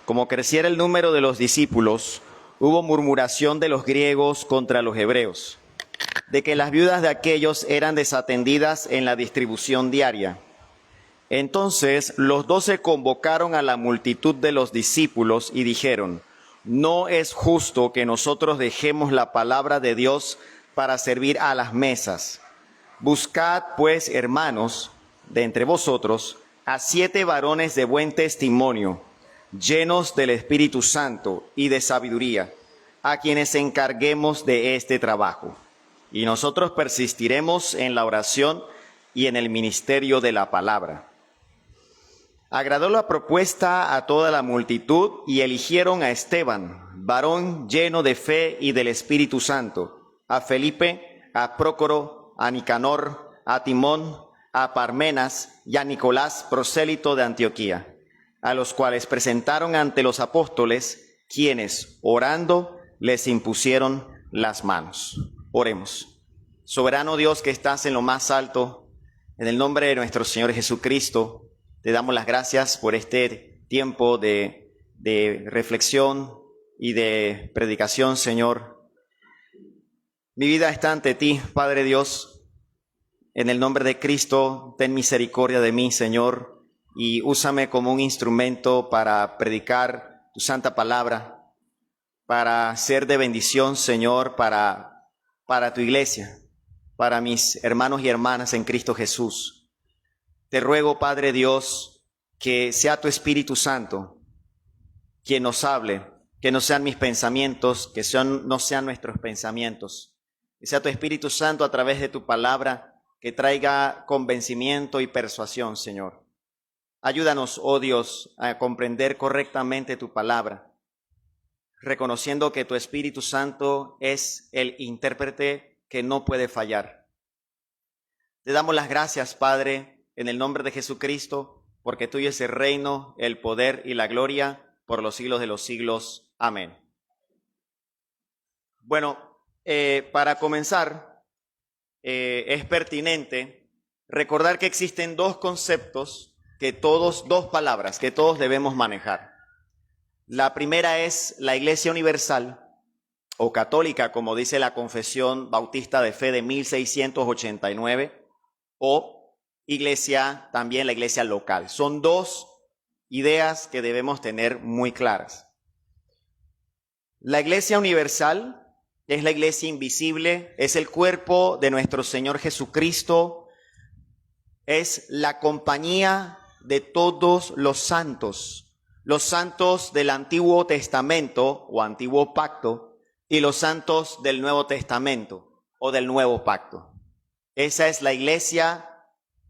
como creciera el número de los discípulos, hubo murmuración de los griegos contra los hebreos, de que las viudas de aquellos eran desatendidas en la distribución diaria. Entonces los 12 convocaron a la multitud de los discípulos y dijeron: no es justo que nosotros dejemos la palabra de Dios para servir a las mesas. Buscad, pues, hermanos, de entre vosotros, a 7 varones de buen testimonio, llenos del Espíritu Santo y de sabiduría, a quienes encarguemos de este trabajo. Y nosotros persistiremos en la oración y en el ministerio de la palabra. Agradó la propuesta a toda la multitud y eligieron a Esteban, varón lleno de fe y del Espíritu Santo, a Felipe, a Prócoro, a Nicanor, a Timón, a Parmenas y a Nicolás, prosélito de Antioquía, a los cuales presentaron ante los apóstoles, quienes, orando, les impusieron las manos. Oremos. Soberano Dios que estás en lo más alto, en el nombre de nuestro Señor Jesucristo, te damos las gracias por este tiempo de reflexión y de predicación, Señor. Mi vida está ante ti, Padre Dios. En el nombre de Cristo, ten misericordia de mí, Señor, y úsame como un instrumento para predicar tu santa palabra, para ser de bendición, Señor, para tu iglesia, para mis hermanos y hermanas en Cristo Jesús. Te ruego, Padre Dios, que sea tu Espíritu Santo quien nos hable, que no sean mis pensamientos, no sean nuestros pensamientos. Que sea tu Espíritu Santo a través de tu palabra que traiga convencimiento y persuasión, Señor. Ayúdanos, oh Dios, a comprender correctamente tu palabra, reconociendo que tu Espíritu Santo es el intérprete que no puede fallar. Te damos las gracias, Padre, en el nombre de Jesucristo, porque tuyo es el reino, el poder y la gloria por los siglos de los siglos. Amén. Bueno, para comenzar, es pertinente recordar que existen dos conceptos, dos palabras que todos debemos manejar. La primera es la Iglesia Universal o Católica, como dice la Confesión Bautista de Fe de 1689, o iglesia, también la iglesia local. Son dos ideas que debemos tener muy claras. La Iglesia Universal es la iglesia invisible, es el cuerpo de nuestro Señor Jesucristo, es la compañía de todos los santos del Antiguo Testamento o Antiguo Pacto y los santos del Nuevo Testamento o del Nuevo Pacto. Esa es la Iglesia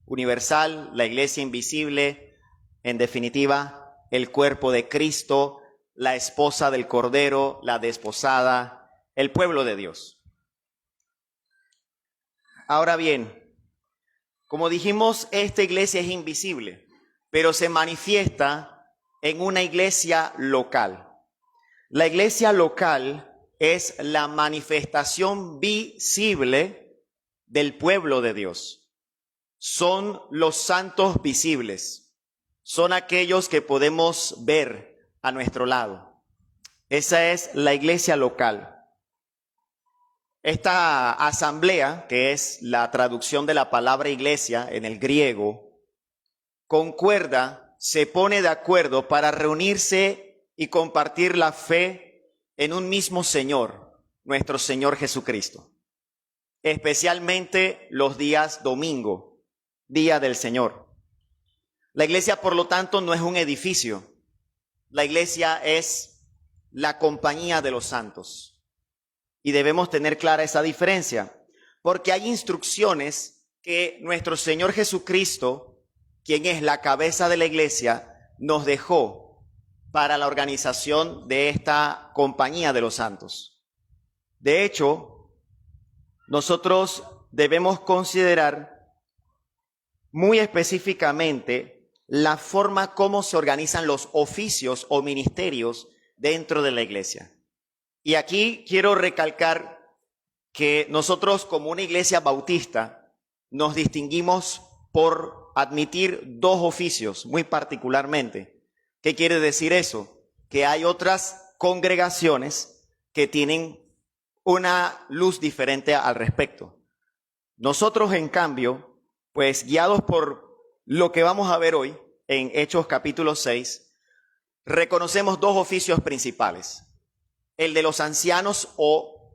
Universal, la iglesia invisible, en definitiva, el cuerpo de Cristo, la esposa del Cordero, la desposada, el pueblo de Dios. Ahora bien, como dijimos, esta iglesia es invisible, pero se manifiesta en una iglesia local. La iglesia local es la manifestación visible del pueblo de Dios. Son los santos visibles, son aquellos que podemos ver a nuestro lado. Esa es la iglesia local. Esta asamblea, que es la traducción de la palabra iglesia en el griego, concuerda, se pone de acuerdo para reunirse y compartir la fe en un mismo Señor, nuestro Señor Jesucristo. Especialmente los días domingo, Día del Señor. La iglesia, por lo tanto, no es un edificio. La iglesia es la compañía de los santos. Y debemos tener clara esa diferencia, porque hay instrucciones que nuestro Señor Jesucristo, quien es la cabeza de la iglesia, nos dejó para la organización de esta compañía de los santos. De hecho, nosotros debemos considerar muy específicamente la forma como se organizan los oficios o ministerios dentro de la iglesia. Y aquí quiero recalcar que nosotros como una iglesia bautista nos distinguimos por admitir dos oficios muy particularmente. ¿Qué quiere decir eso? que hay otras congregaciones que tienen una luz diferente al respecto. Nosotros, en cambio, pues guiados por lo que vamos a ver hoy en Hechos capítulo 6, reconocemos dos oficios principales: el de los ancianos o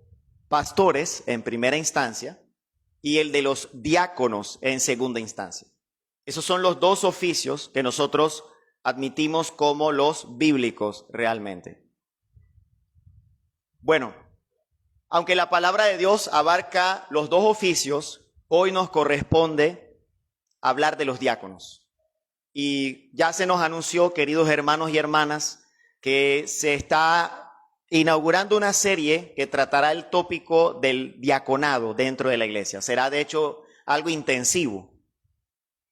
pastores en primera instancia y el de los diáconos en segunda instancia. Esos son los dos oficios que nosotros admitimos como los bíblicos realmente. Bueno, aunque la palabra de Dios abarca los dos oficios, hoy nos corresponde hablar de los diáconos. Y ya se nos anunció, queridos hermanos y hermanas, que se está inaugurando una serie que tratará el tópico del diaconado dentro de la iglesia. Será, de hecho, algo intensivo.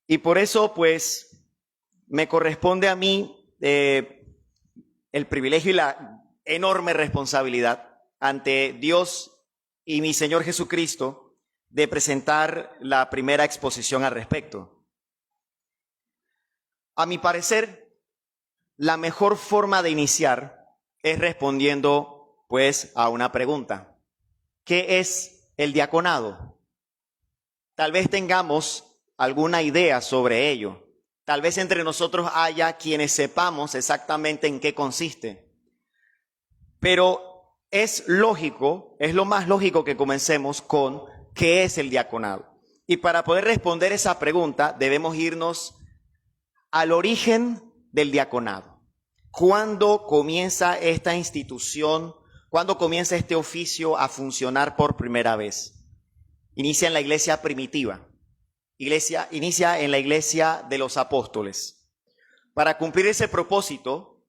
Y por eso, pues, me corresponde a mí el privilegio y la enorme responsabilidad ante Dios y mi Señor Jesucristo de presentar la primera exposición al respecto. A mi parecer, la mejor forma de iniciar es respondiendo, pues, a una pregunta. ¿Qué es el diaconado? Tal vez tengamos alguna idea sobre ello. Tal vez entre nosotros haya quienes sepamos exactamente en qué consiste. Pero es lógico, es lo más lógico que comencemos con ¿qué es el diaconado? Y para poder responder esa pregunta debemos irnos al origen del diaconado. ¿Cuándo comienza esta institución? ¿Cuándo comienza este oficio a funcionar por primera vez? Inicia en la iglesia primitiva. Inicia en la iglesia de los apóstoles. Para cumplir ese propósito,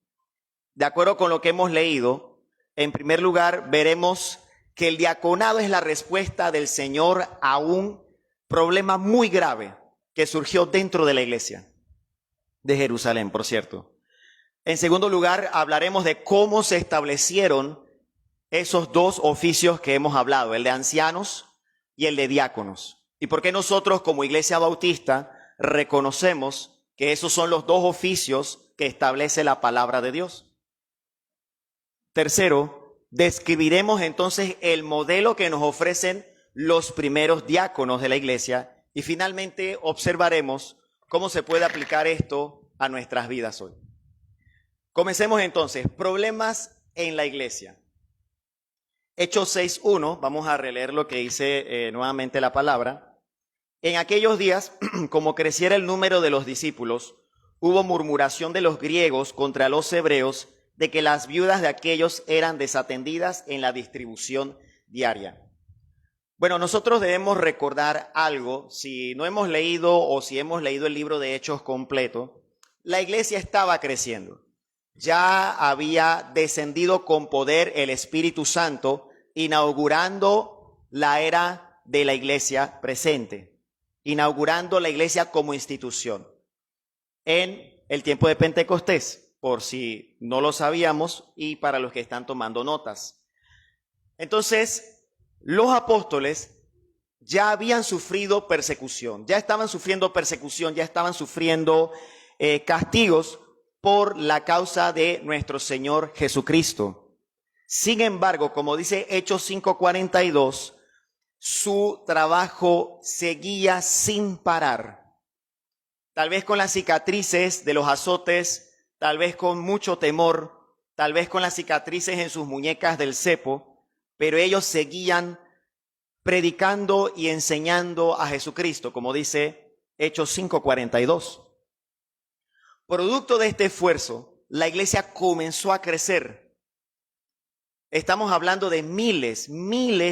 de acuerdo con lo que hemos leído, en primer lugar veremos que el diaconado es la respuesta del Señor a un problema muy grave que surgió dentro de la iglesia de Jerusalén, por cierto. En segundo lugar, hablaremos de cómo se establecieron esos dos oficios que hemos hablado, el de ancianos y el de diáconos. ¿Y por qué nosotros como Iglesia Bautista reconocemos que esos son los dos oficios que establece la palabra de Dios? Tercero, describiremos entonces el modelo que nos ofrecen los primeros diáconos de la iglesia y finalmente observaremos cómo se puede aplicar esto a nuestras vidas hoy. Comencemos entonces, problemas en la iglesia. Hechos 6:1, vamos a releer lo que dice nuevamente la palabra. En aquellos días, como creciera el número de los discípulos, hubo murmuración de los griegos contra los hebreos de que las viudas de aquellos eran desatendidas en la distribución diaria. Bueno, nosotros debemos recordar algo. Si no hemos leído o si hemos leído el libro de Hechos completo, la iglesia estaba creciendo. Ya había descendido con poder el Espíritu Santo, inaugurando la era de la iglesia presente, inaugurando la iglesia como institución en el tiempo de Pentecostés, por si no lo sabíamos y para los que están tomando notas. Entonces, los apóstoles ya habían sufrido persecución, ya estaban sufriendo persecución, ya estaban sufriendo castigos por la causa de nuestro Señor Jesucristo. Sin embargo, como dice Hechos 5:42, su trabajo seguía sin parar. Tal vez con las cicatrices de los azotes, tal vez con mucho temor, tal vez con las cicatrices en sus muñecas del cepo, pero ellos seguían predicando y enseñando a Jesucristo, como dice Hechos 5:42. Producto de este esfuerzo, la iglesia comenzó a crecer. Estamos hablando de miles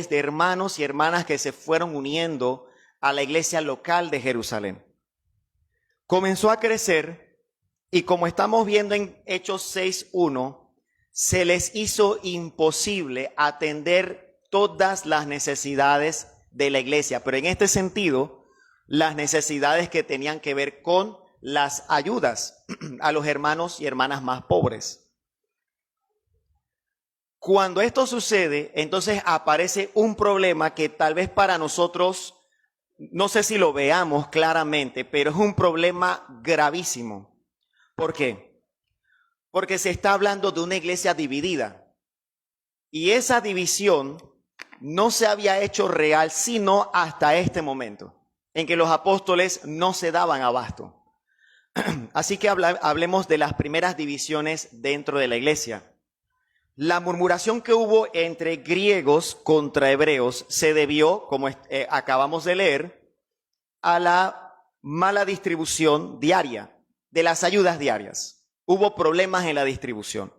de hermanos y hermanas que se fueron uniendo a la iglesia local de Jerusalén. Comenzó a crecer y como estamos viendo en Hechos 6:1, se les hizo imposible atender todas las necesidades de la iglesia, pero en este sentido, las necesidades que tenían que ver con las ayudas a los hermanos y hermanas más pobres. Cuando esto sucede, entonces aparece un problema que tal vez para nosotros, no sé si lo veamos claramente, pero es un problema gravísimo. ¿Por qué? porque se está hablando de una iglesia dividida. Y esa división no se había hecho real sino hasta este momento, en que los apóstoles no se daban abasto. Así que hablemos de las primeras divisiones dentro de la iglesia. La murmuración que hubo entre griegos contra hebreos se debió, como acabamos de leer, a la mala distribución diaria de las ayudas diarias. Hubo problemas en la distribución.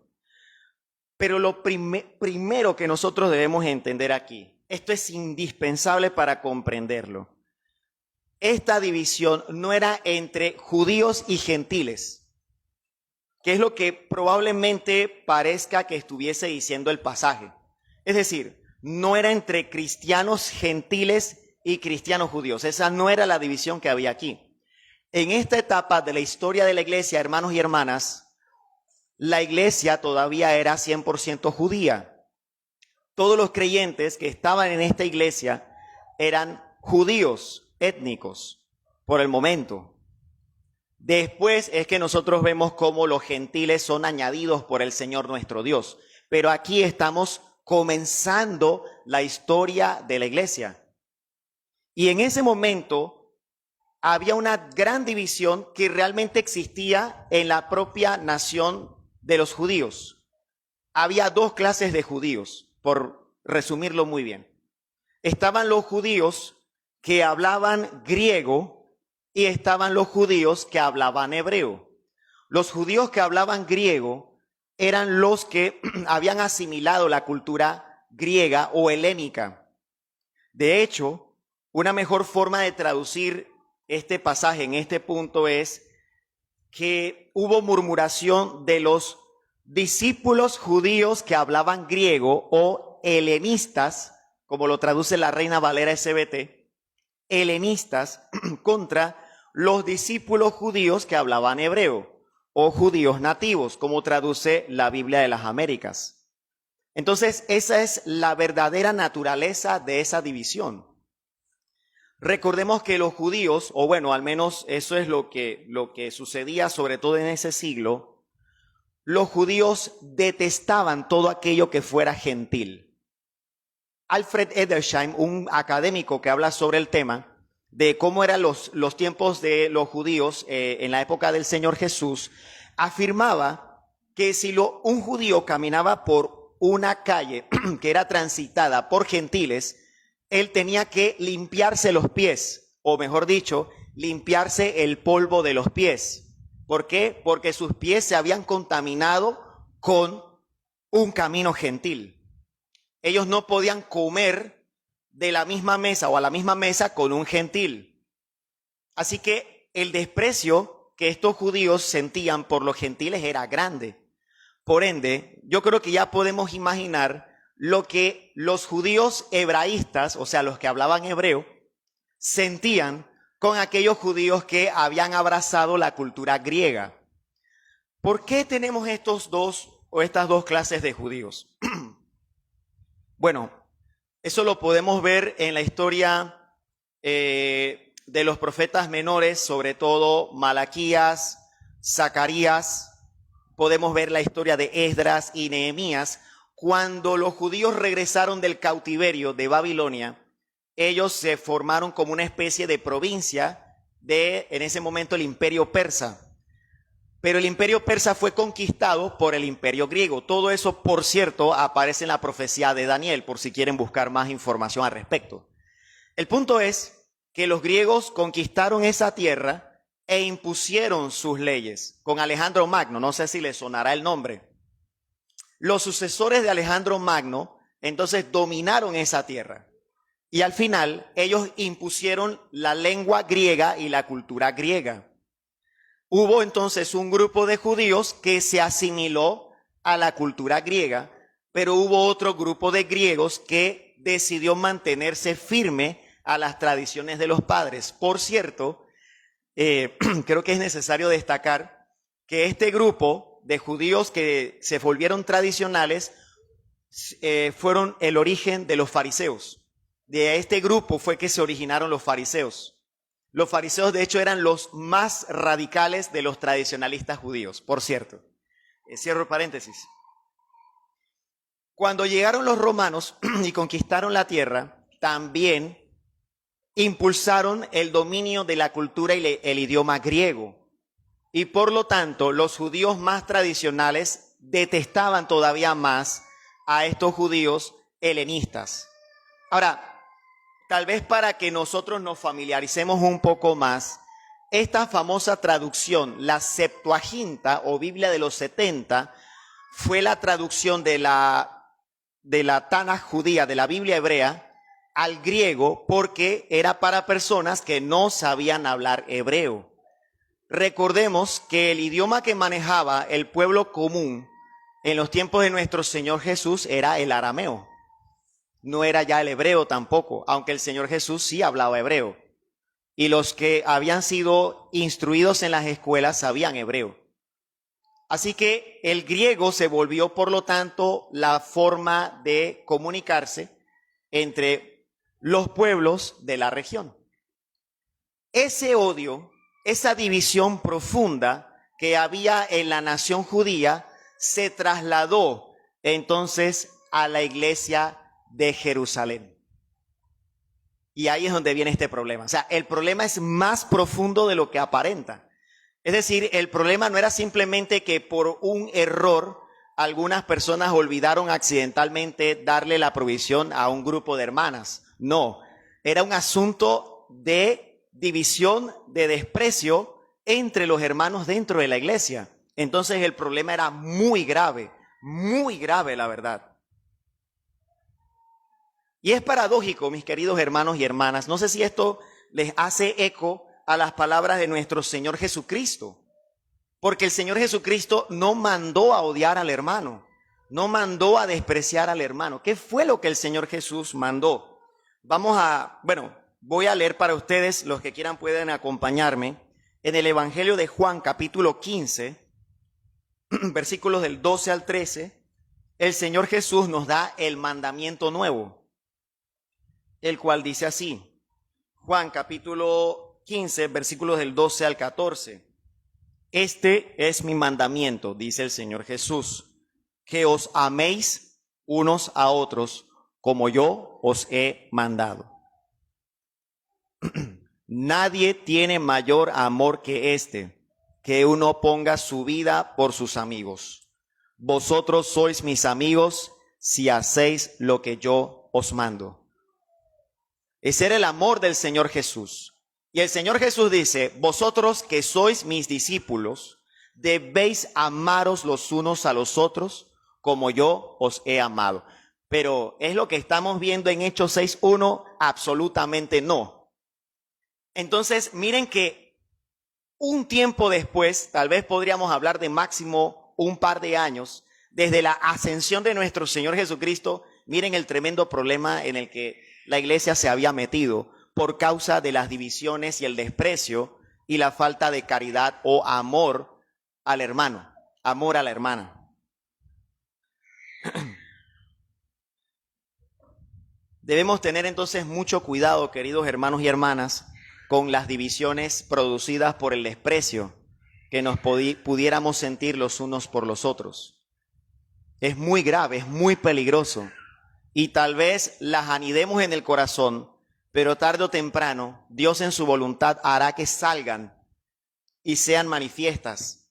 Pero lo primero que nosotros debemos entender aquí, esto es indispensable para comprenderlo. Esta división no era entre judíos y gentiles, que es lo que probablemente parezca que estuviese diciendo el pasaje. Es decir, no era entre cristianos gentiles y cristianos judíos. Esa no era la división que había aquí. En esta etapa de la historia de la iglesia, hermanos y hermanas, la iglesia todavía era 100% judía. Todos los creyentes que estaban en esta iglesia eran judíos étnicos por el momento. Después es que nosotros vemos cómo los gentiles son añadidos por el Señor nuestro Dios. Pero aquí estamos comenzando la historia de la iglesia. Y en ese momento había una gran división que realmente existía en la propia nación de los judíos. Había dos clases de judíos, por resumirlo muy bien. Estaban los judíos que hablaban griego y estaban los judíos que hablaban hebreo. Los judíos que hablaban griego eran los que habían asimilado la cultura griega o helénica. De hecho, una mejor forma de traducir este pasaje en este punto es que hubo murmuración de los discípulos judíos que hablaban griego o helenistas, como lo traduce la Reina Valera SBT, helenistas contra los discípulos judíos que hablaban hebreo o judíos nativos, como traduce la Biblia de las Américas. Entonces, esa es la verdadera naturaleza de esa división. Recordemos que los judíos, o bueno, al menos eso es lo que sucedía sobre todo en ese siglo, los judíos detestaban todo aquello que fuera gentil. Alfred Edersheim, un académico que habla sobre el tema, de cómo eran los tiempos de los judíos en la época del Señor Jesús, afirmaba que si un judío caminaba por una calle que era transitada por gentiles, él tenía que limpiarse los pies, o mejor dicho, limpiarse el polvo de los pies. ¿Por qué? Porque sus pies se habían contaminado con un camino gentil. Ellos no podían comer de la misma mesa o a la misma mesa con un gentil. Así que el desprecio que estos judíos sentían por los gentiles era grande. Por ende, yo creo que ya podemos imaginar lo que los judíos hebraístas, o sea, los que hablaban hebreo, sentían con aquellos judíos que habían abrazado la cultura griega. ¿Por qué tenemos estas dos clases de judíos? Bueno, eso lo podemos ver en la historia de los profetas menores, sobre todo Malaquías, Zacarías. Podemos ver la historia de Esdras y Nehemías. Cuando los judíos regresaron del cautiverio de Babilonia, ellos se formaron como una especie de provincia en ese momento, el imperio persa. Pero el imperio persa fue conquistado por el imperio griego. Todo eso, por cierto, aparece en la profecía de Daniel, por si quieren buscar más información al respecto. El punto es que los griegos conquistaron esa tierra e impusieron sus leyes con Alejandro Magno. No sé si les sonará el nombre. Los sucesores de Alejandro Magno entonces dominaron esa tierra. Y al final ellos impusieron la lengua griega y la cultura griega. Hubo entonces un grupo de judíos que se asimiló a la cultura griega, pero hubo otro grupo de griegos que decidió mantenerse firme a las tradiciones de los padres. Por cierto, creo que es necesario destacar que este grupo de judíos que se volvieron tradicionales fueron el origen de los fariseos. De este grupo fue que se originaron los fariseos. Los fariseos, de hecho, eran los más radicales de los tradicionalistas judíos, por cierto. Cierro el paréntesis. Cuando llegaron los romanos y conquistaron la tierra, también impulsaron el dominio de la cultura y el idioma griego. Y por lo tanto, los judíos más tradicionales detestaban todavía más a estos judíos helenistas. Ahora, tal vez para que nosotros nos familiaricemos un poco más, esta famosa traducción, la Septuaginta o Biblia de los 70, fue la traducción de la Tanaj judía, de la Biblia hebrea, al griego, porque era para personas que no sabían hablar hebreo. Recordemos que el idioma que manejaba el pueblo común en los tiempos de nuestro Señor Jesús era el arameo. No era ya el hebreo tampoco, aunque el Señor Jesús sí hablaba hebreo. Y los que habían sido instruidos en las escuelas sabían hebreo. Así que el griego se volvió, por lo tanto, la forma de comunicarse entre los pueblos de la región. Ese odio, esa división profunda que había en la nación judía, se trasladó entonces a la iglesia de Jerusalén. Y ahí es donde viene este problema. O sea, el problema es más profundo de lo que aparenta. Es decir, el problema no era simplemente que por un error algunas personas olvidaron accidentalmente darle la provisión a un grupo de hermanas. No, era un asunto de división, de desprecio entre los hermanos dentro de la iglesia. Entonces el problema era muy grave la verdad. Y es paradójico, mis queridos hermanos y hermanas, no sé si esto les hace eco a las palabras de nuestro Señor Jesucristo, porque el Señor Jesucristo no mandó a odiar al hermano, no mandó a despreciar al hermano. ¿Qué fue lo que el Señor Jesús mandó? Voy a leer para ustedes, los que quieran pueden acompañarme, en el Evangelio de Juan, capítulo 15, versículos del 12 al 13, el Señor Jesús nos da el mandamiento nuevo, el cual dice así, Juan capítulo 15, versículos del 12 al 14. Este es mi mandamiento, dice el Señor Jesús, que os améis unos a otros como yo os he mandado. Nadie tiene mayor amor que este, que uno ponga su vida por sus amigos. Vosotros sois mis amigos si hacéis lo que yo os mando. Ese era el amor del Señor Jesús. Y el Señor Jesús dice, vosotros que sois mis discípulos, debéis amaros los unos a los otros como yo os he amado. Pero ¿es lo que estamos viendo en Hechos 6:1? Absolutamente no. Entonces, miren que un tiempo después, tal vez podríamos hablar de máximo un par de años, desde la ascensión de nuestro Señor Jesucristo, miren el tremendo problema en el que la iglesia se había metido por causa de las divisiones y el desprecio y la falta de caridad o amor al hermano, amor a la hermana. Debemos tener entonces mucho cuidado, queridos hermanos y hermanas, con las divisiones producidas por el desprecio que nos pudiéramos sentir los unos por los otros. Es muy grave, es muy peligroso. Y tal vez las anidemos en el corazón, pero tarde o temprano Dios en su voluntad hará que salgan y sean manifiestas.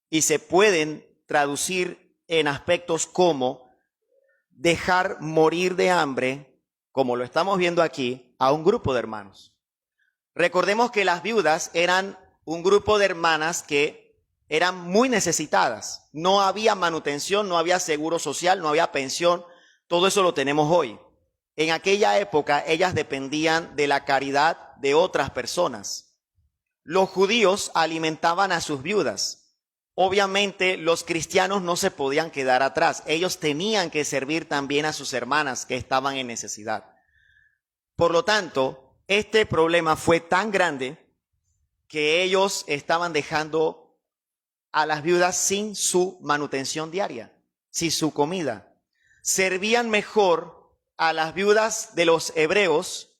Y se pueden traducir en aspectos como dejar morir de hambre, como lo estamos viendo aquí, a un grupo de hermanos. Recordemos que las viudas eran un grupo de hermanas que eran muy necesitadas. No había manutención, no había seguro social, no había pensión. Todo eso lo tenemos hoy. En aquella época ellas dependían de la caridad de otras personas. Los judíos alimentaban a sus viudas. Obviamente los cristianos no se podían quedar atrás. Ellos tenían que servir también a sus hermanas que estaban en necesidad. Por lo tanto, este problema fue tan grande que ellos estaban dejando a las viudas sin su manutención diaria, sin su comida. Servían mejor a las viudas de los hebreos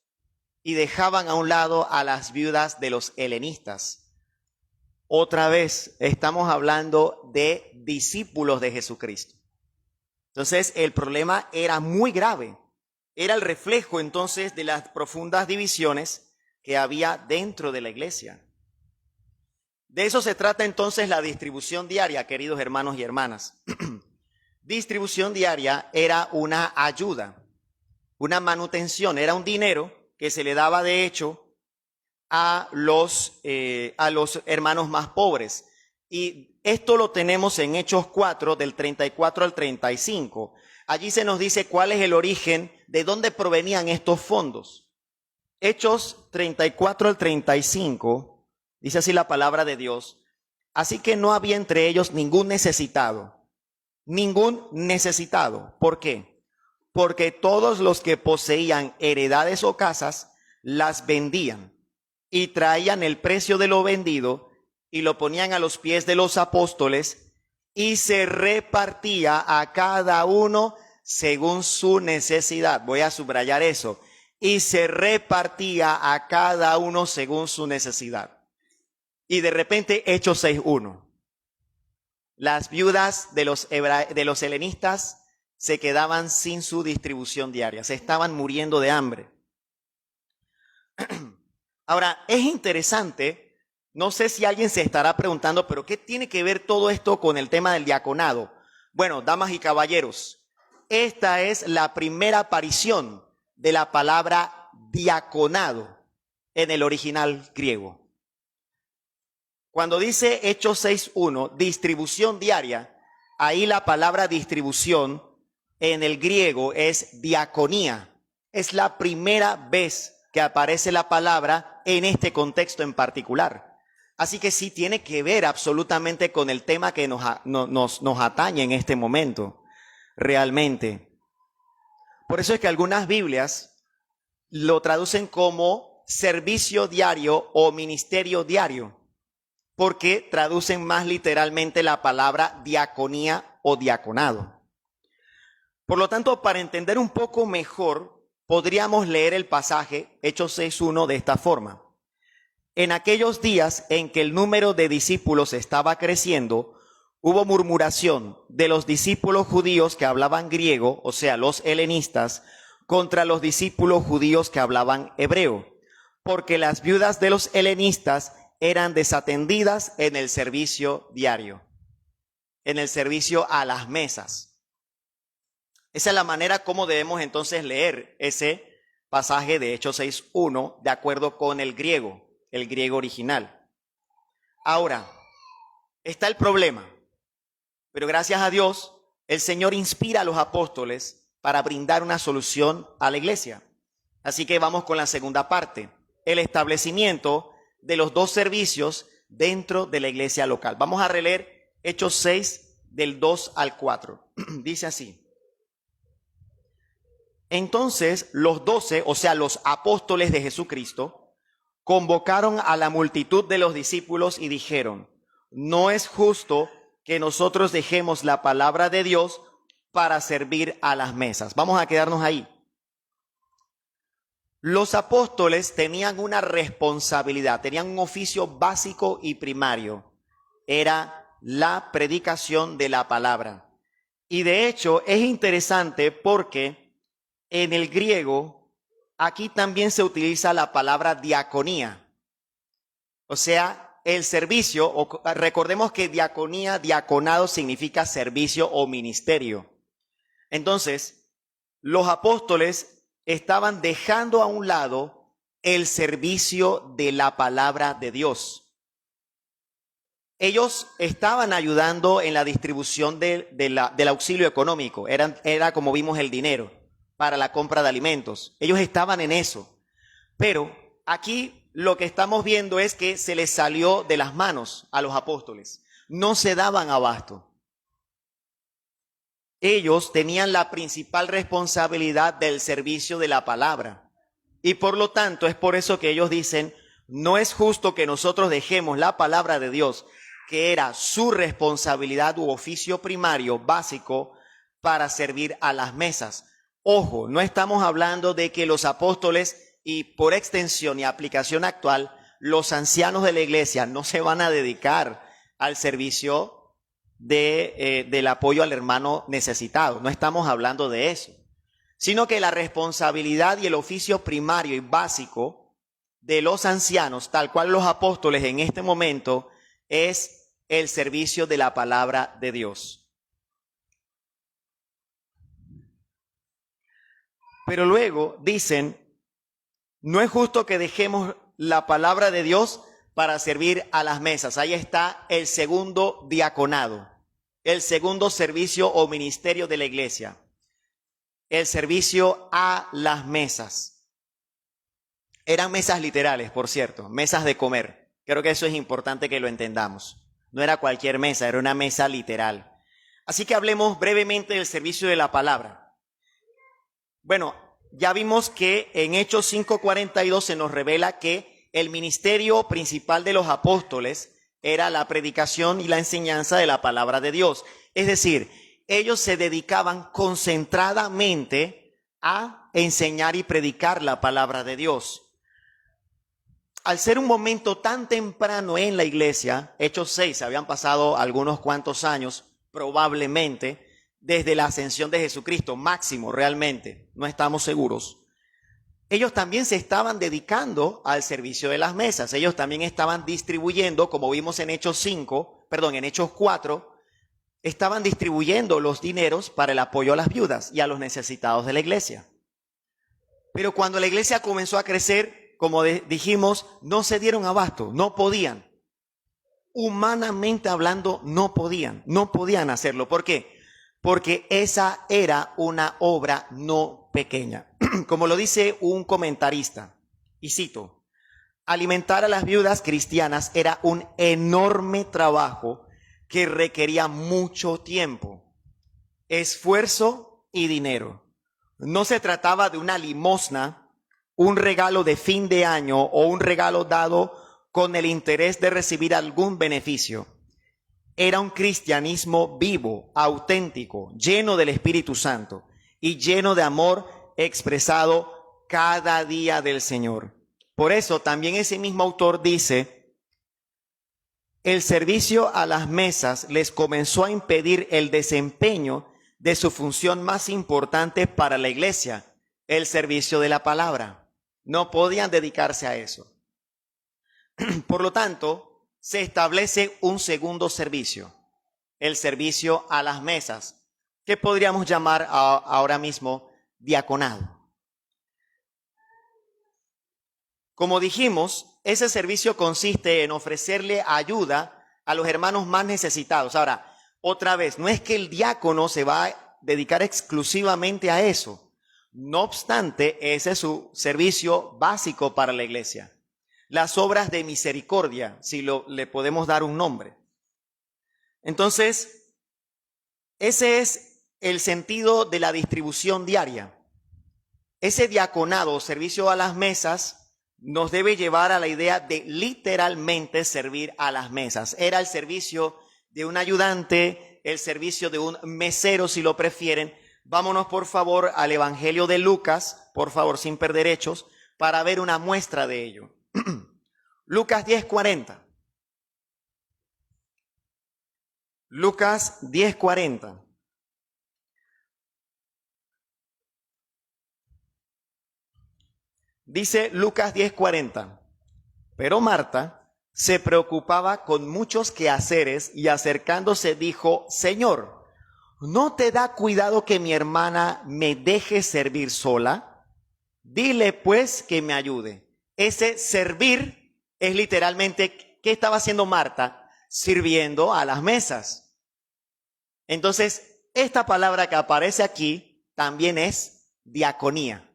y dejaban a un lado a las viudas de los helenistas. Otra vez, estamos hablando de discípulos de Jesucristo. Entonces, el problema era muy grave. Era el reflejo entonces de las profundas divisiones que había dentro de la iglesia. De eso se trata entonces la distribución diaria, queridos hermanos y hermanas. Distribución diaria era una ayuda, una manutención, era un dinero que se le daba de hecho a los hermanos más pobres. Y esto lo tenemos en Hechos 4, del 34 al 35. Allí se nos dice cuál es el origen, de dónde provenían estos fondos. Hechos 34 al 35, dice así la palabra de Dios. Así que no había entre ellos ningún necesitado. Ningún necesitado. ¿Por qué? Porque todos los que poseían heredades o casas, las vendían y traían el precio de lo vendido y lo ponían a los pies de los apóstoles y se repartía a cada uno según su necesidad. Voy a subrayar eso. Y se repartía a cada uno según su necesidad. Y de repente, Hechos 6:1. Las viudas de los helenistas se quedaban sin su distribución diaria. Se estaban muriendo de hambre. Ahora, es interesante, no sé si alguien se estará preguntando, pero ¿qué tiene que ver todo esto con el tema del diaconado? Bueno, damas y caballeros, esta es la primera aparición de la palabra diaconado en el original griego. Cuando dice Hechos 6:1, distribución diaria, ahí la palabra distribución en el griego es diaconía. Es la primera vez que aparece la palabra en este contexto en particular. Así que sí tiene que ver absolutamente con el tema que nos atañe en este momento, realmente. Por eso es que algunas Biblias lo traducen como servicio diario o ministerio diario, porque traducen más literalmente la palabra diaconía o diaconado. Por lo tanto, para entender un poco mejor, podríamos leer el pasaje Hechos 6:1 de esta forma. En aquellos días en que el número de discípulos estaba creciendo, hubo murmuración de los discípulos judíos que hablaban griego, o sea, los helenistas, contra los discípulos judíos que hablaban hebreo, porque las viudas de los helenistas eran desatendidas en el servicio diario, en el servicio a las mesas. Esa es la manera como debemos entonces leer ese pasaje de Hechos 6:1 de acuerdo con el griego original. Ahora, está el problema, pero gracias a Dios, el Señor inspira a los apóstoles para brindar una solución a la iglesia. Así que vamos con la segunda parte, el establecimiento de los dos servicios dentro de la iglesia local. Vamos a releer Hechos 6 del 2 al 4. Dice así. Entonces los 12, o sea, los apóstoles de Jesucristo, convocaron a la multitud de los discípulos y dijeron, no es justo que nosotros dejemos la palabra de Dios para servir a las mesas. Vamos a quedarnos ahí. Los apóstoles tenían una responsabilidad, tenían un oficio básico y primario. Era la predicación de la palabra. Y de hecho es interesante porque en el griego, aquí también se utiliza la palabra diaconía. O sea, el servicio, recordemos que diaconía, diaconado significa servicio o ministerio. Entonces, los apóstoles estaban dejando a un lado el servicio de la palabra de Dios. Ellos estaban ayudando en la distribución del auxilio económico. Era como vimos el dinero para la compra de alimentos. Ellos estaban en eso. Pero aquí lo que estamos viendo es que se les salió de las manos a los apóstoles. No se daban abasto. Ellos tenían la principal responsabilidad del servicio de la palabra. Y por lo tanto es por eso que ellos dicen, no es justo que nosotros dejemos la palabra de Dios, que era su responsabilidad u oficio primario, básico, para servir a las mesas. Ojo, no estamos hablando de que los apóstoles y por extensión y aplicación actual los ancianos de la iglesia no se van a dedicar al servicio del apoyo al hermano necesitado. No estamos hablando de eso, sino que la responsabilidad y el oficio primario y básico de los ancianos, tal cual los apóstoles en este momento, es el servicio de la palabra de Dios. Pero luego dicen, no es justo que dejemos la palabra de Dios para servir a las mesas. Ahí está el segundo diaconado, el segundo servicio o ministerio de la iglesia, el servicio a las mesas. Eran mesas literales, por cierto, mesas de comer. Creo que eso es importante que lo entendamos. No era cualquier mesa, era una mesa literal. Así que hablemos brevemente del servicio de la palabra. Bueno, ya vimos que en Hechos 5:42 se nos revela que el ministerio principal de los apóstoles era la predicación y la enseñanza de la palabra de Dios. Es decir, ellos se dedicaban concentradamente a enseñar y predicar la palabra de Dios. Al ser un momento tan temprano en la iglesia, Hechos 6, habían pasado algunos cuantos años, probablemente, desde la ascensión de Jesucristo, máximo realmente, no estamos seguros. Ellos también se estaban dedicando al servicio de las mesas. Ellos también estaban distribuyendo, como vimos en Hechos 4, estaban distribuyendo los dineros para el apoyo a las viudas y a los necesitados de la iglesia. Pero cuando la iglesia comenzó a crecer, como dijimos, no se dieron abasto, no podían. Humanamente hablando, no podían hacerlo. ¿Por qué? Porque esa era una obra no pequeña. Como lo dice un comentarista, y cito, alimentar a las viudas cristianas era un enorme trabajo que requería mucho tiempo, esfuerzo y dinero. No se trataba de una limosna, un regalo de fin de año o un regalo dado con el interés de recibir algún beneficio. Era un cristianismo vivo, auténtico, lleno del Espíritu Santo y lleno de amor expresado cada día del Señor. Por eso también ese mismo autor dice, el servicio a las mesas les comenzó a impedir el desempeño de su función más importante para la iglesia, el servicio de la palabra. No podían dedicarse a eso. Por lo tanto, se establece un segundo servicio, el servicio a las mesas, que podríamos llamar ahora mismo diaconado. Como dijimos, ese servicio consiste en ofrecerle ayuda a los hermanos más necesitados. Ahora, otra vez, no es que el diácono se va a dedicar exclusivamente a eso. No obstante, ese es su servicio básico para la iglesia. Las obras de misericordia, si le podemos dar un nombre. Entonces, ese es el sentido de la distribución diaria. Ese diaconado o servicio a las mesas nos debe llevar a la idea de literalmente servir a las mesas. Era el servicio de un ayudante, el servicio de un mesero, si lo prefieren. Vámonos, por favor, al Evangelio de Lucas, por favor, sin perder Hechos, para ver una muestra de ello. Lucas 10:40. Lucas 10:40. Dice Lucas 10:40. Pero Marta se preocupaba con muchos quehaceres y acercándose dijo, Señor, ¿no te da cuidado que mi hermana me deje servir sola? Dile pues que me ayude. Ese servir es literalmente, ¿qué estaba haciendo Marta? Sirviendo a las mesas. Entonces, esta palabra que aparece aquí también es diaconía.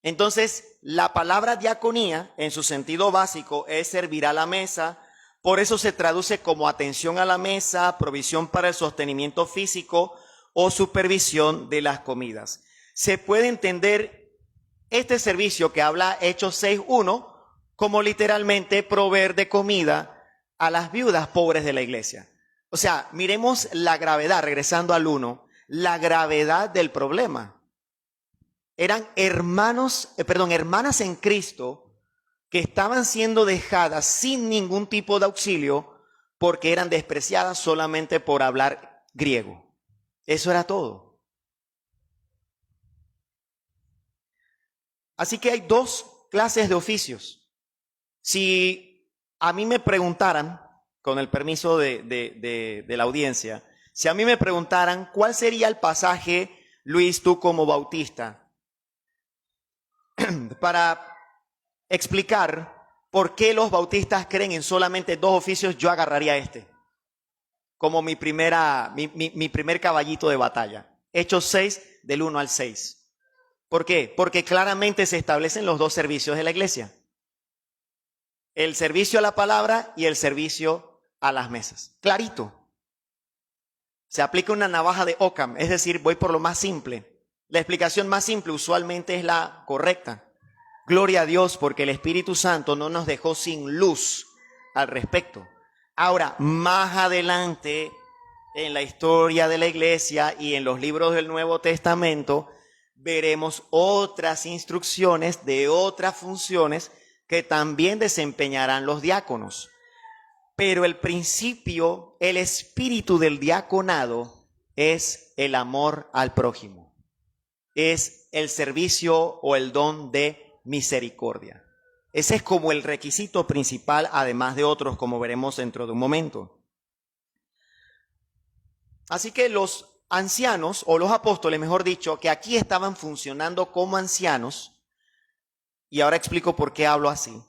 Entonces, la palabra diaconía, en su sentido básico, es servir a la mesa. Por eso se traduce como atención a la mesa, provisión para el sostenimiento físico o supervisión de las comidas. Se puede entender este servicio que habla Hechos 6:1 como literalmente proveer de comida a las viudas pobres de la iglesia. O sea, miremos la gravedad, regresando al 1, la gravedad del problema. Eran hermanas en Cristo que estaban siendo dejadas sin ningún tipo de auxilio porque eran despreciadas solamente por hablar griego. Eso era todo. Así que hay dos clases de oficios. Si a mí me preguntaran, con el permiso de la audiencia, si a mí me preguntaran cuál sería el pasaje, Luis, tú como bautista, para explicar por qué los bautistas creen en solamente dos oficios, yo agarraría este como mi primer caballito de batalla. Hechos 6, del 1 al 6. ¿Por qué? Porque claramente se establecen los dos servicios de la iglesia. El servicio a la palabra y el servicio a las mesas. Clarito. Se aplica una navaja de Occam, es decir, voy por lo más simple. La explicación más simple usualmente es la correcta. Gloria a Dios porque el Espíritu Santo no nos dejó sin luz al respecto. Ahora, más adelante en la historia de la iglesia y en los libros del Nuevo Testamento, veremos otras instrucciones de otras funciones que también desempeñarán los diáconos. Pero el principio, el espíritu del diaconado es el amor al prójimo. Es el servicio o el don de misericordia. Ese es como el requisito principal, además de otros, como veremos dentro de un momento. Así que los ancianos, o los apóstoles, mejor dicho, que aquí estaban funcionando como ancianos, y ahora explico por qué hablo así,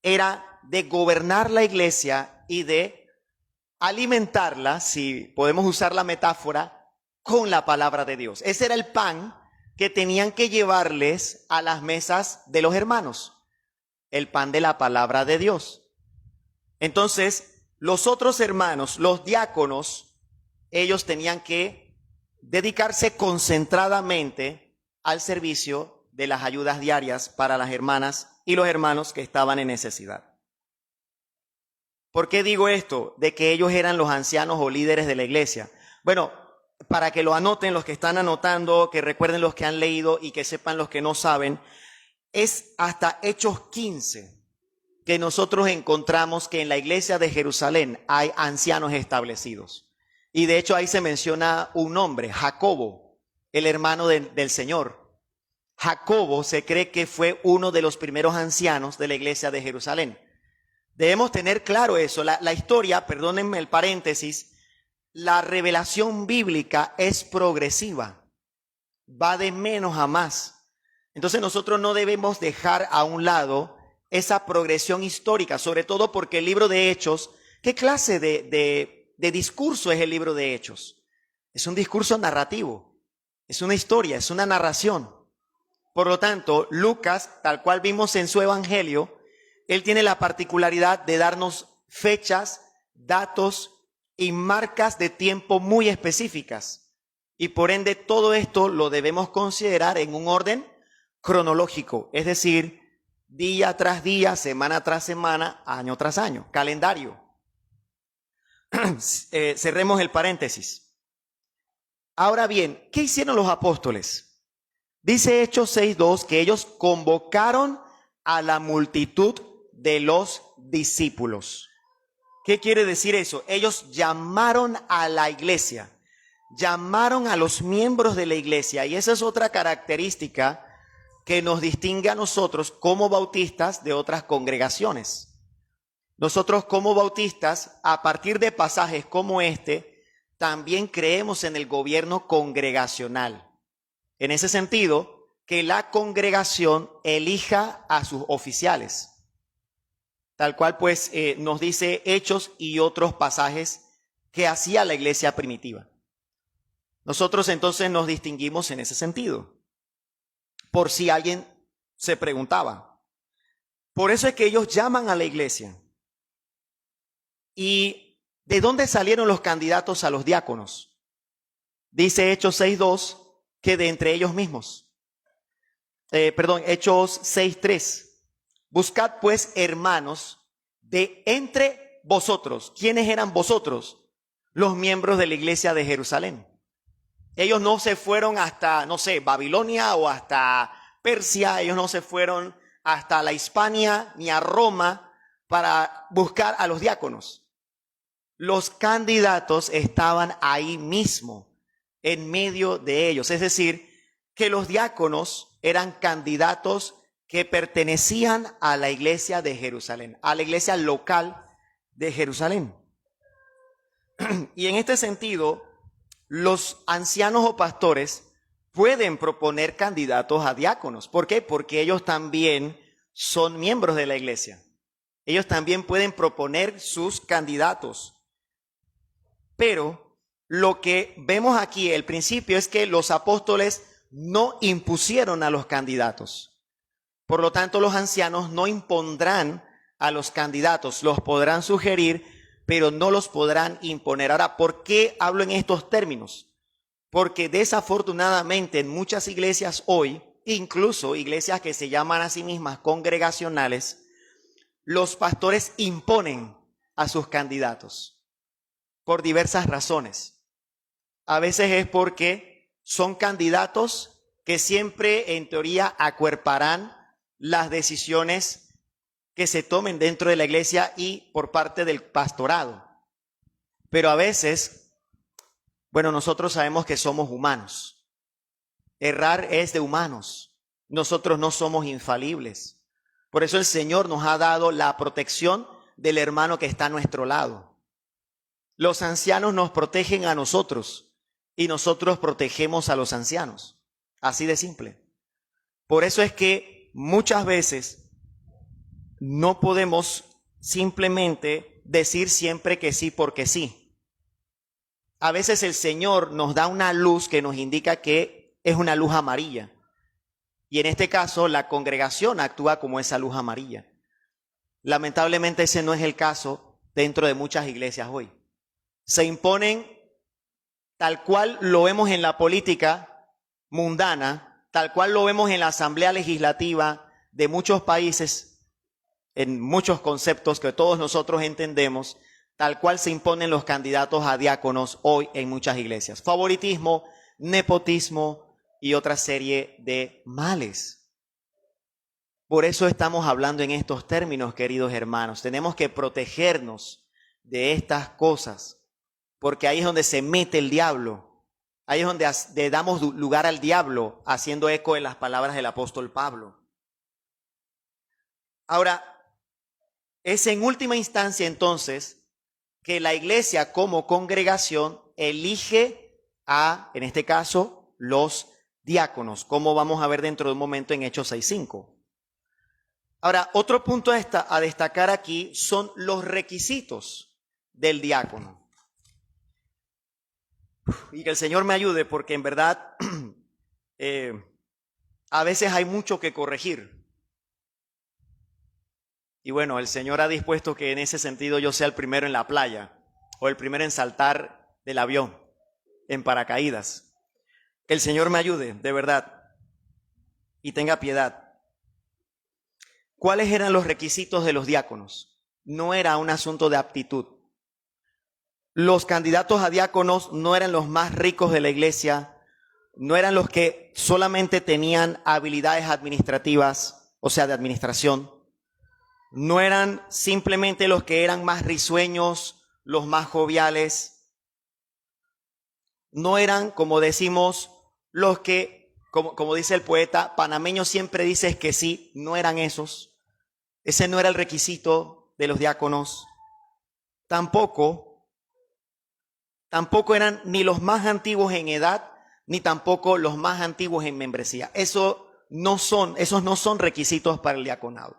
era de gobernar la iglesia y de alimentarla, si podemos usar la metáfora, con la palabra de Dios. Ese era el pan que tenían que llevarles a las mesas de los hermanos. El pan de la palabra de Dios. Entonces, los otros hermanos, los diáconos, ellos tenían que dedicarse concentradamente al servicio de las ayudas diarias para las hermanas y los hermanos que estaban en necesidad. ¿Por qué digo esto? De que ellos eran los ancianos o líderes de la iglesia. Bueno, para que lo anoten los que están anotando, que recuerden los que han leído y que sepan los que no saben, es hasta Hechos 15 que nosotros encontramos que en la iglesia de Jerusalén hay ancianos establecidos. Y de hecho ahí se menciona un nombre, Jacobo, el hermano del Señor. Jacobo se cree que fue uno de los primeros ancianos de la iglesia de Jerusalén. Debemos tener claro eso. La historia, perdónenme el paréntesis, la revelación bíblica es progresiva. Va de menos a más. Entonces nosotros no debemos dejar a un lado esa progresión histórica, sobre todo porque el libro de Hechos, ¿qué clase de discurso es el libro de Hechos? Es un discurso narrativo, es una historia, es una narración. Por lo tanto, Lucas, tal cual vimos en su evangelio, él tiene la particularidad de darnos fechas, datos y marcas de tiempo muy específicas. Y por ende todo esto lo debemos considerar en un orden cronológico, es decir, día tras día, semana tras semana, año tras año, calendario. Cerremos el paréntesis. Ahora bien, ¿qué hicieron los apóstoles? Dice Hechos 6:2 que ellos convocaron a la multitud de los discípulos. ¿Qué quiere decir eso? Ellos llamaron a la iglesia, llamaron a los miembros de la iglesia, y esa es otra característica que nos distingue a nosotros como bautistas de otras congregaciones. Nosotros como bautistas, a partir de pasajes como este, también creemos en el gobierno congregacional. En ese sentido, que la congregación elija a sus oficiales. Tal cual pues nos dice Hechos y otros pasajes que hacía la iglesia primitiva. Nosotros entonces nos distinguimos en ese sentido. Por si alguien se preguntaba. Por eso es que ellos llaman a la iglesia. ¿Y de dónde salieron los candidatos a los diáconos? Dice Hechos 6:2 que de entre ellos mismos. Hechos 6:3. Buscad pues, hermanos, de entre vosotros. ¿Quiénes eran vosotros? Los miembros de la iglesia de Jerusalén. Ellos no se fueron hasta, no sé, Babilonia o hasta Persia. Ellos no se fueron hasta la Hispania ni a Roma para buscar a los diáconos. Los candidatos estaban ahí mismo, en medio de ellos. Es decir, que los diáconos eran candidatos que pertenecían a la iglesia de Jerusalén, a la iglesia local de Jerusalén. Y en este sentido, los ancianos o pastores pueden proponer candidatos a diáconos. ¿Por qué? Porque ellos también son miembros de la iglesia. Ellos también pueden proponer sus candidatos. Pero lo que vemos aquí, el principio, es que los apóstoles no impusieron a los candidatos. Por lo tanto, los ancianos no impondrán a los candidatos, los podrán sugerir, pero no los podrán imponer. Ahora, ¿por qué hablo en estos términos? Porque desafortunadamente en muchas iglesias hoy, incluso iglesias que se llaman a sí mismas congregacionales, los pastores imponen a sus candidatos por diversas razones. A veces es porque son candidatos que siempre en teoría acuerparán las decisiones que se tomen dentro de la iglesia y por parte del pastorado. Pero a veces, bueno, nosotros sabemos que somos humanos. Errar es de humanos. Nosotros no somos infalibles. Por eso el Señor nos ha dado la protección del hermano que está a nuestro lado. Los ancianos nos protegen a nosotros y nosotros protegemos a los ancianos. Así de simple. Por eso es que muchas veces no podemos simplemente decir siempre que sí porque sí. A veces el Señor nos da una luz que nos indica que es una luz amarilla. Y en este caso la congregación actúa como esa luz amarilla. Lamentablemente ese no es el caso dentro de muchas iglesias hoy. Se imponen tal cual lo vemos en la política mundana, tal cual lo vemos en la asamblea legislativa de muchos países, en muchos conceptos que todos nosotros entendemos, tal cual se imponen los candidatos a diáconos hoy en muchas iglesias. Favoritismo, nepotismo y otra serie de males. Por eso estamos hablando en estos términos, queridos hermanos. Tenemos que protegernos de estas cosas, porque ahí es donde se mete el diablo. Ahí es donde le damos lugar al diablo, haciendo eco de las palabras del apóstol Pablo. Ahora, es en última instancia entonces que la iglesia como congregación elige a, en este caso, los diáconos, como vamos a ver dentro de un momento en Hechos 6:5. Ahora, otro punto a destacar aquí son los requisitos del diácono. Y que el Señor me ayude porque en verdad a veces hay mucho que corregir. Y bueno, el Señor ha dispuesto que en ese sentido yo sea el primero en la playa o el primero en saltar del avión en paracaídas. Que el Señor me ayude, de verdad, y tenga piedad. ¿Cuáles eran los requisitos de los diáconos? No era un asunto de aptitud. Los candidatos a diáconos no eran los más ricos de la iglesia, no eran los que solamente tenían habilidades administrativas, o sea, de administración. No eran simplemente los que eran más risueños, los más joviales. No eran, como decimos, los que, como dice el poeta, panameño siempre dices que sí, no eran esos. Ese no era el requisito de los diáconos. Tampoco eran ni los más antiguos en edad, ni tampoco los más antiguos en membresía. Esos no son requisitos para el diaconado.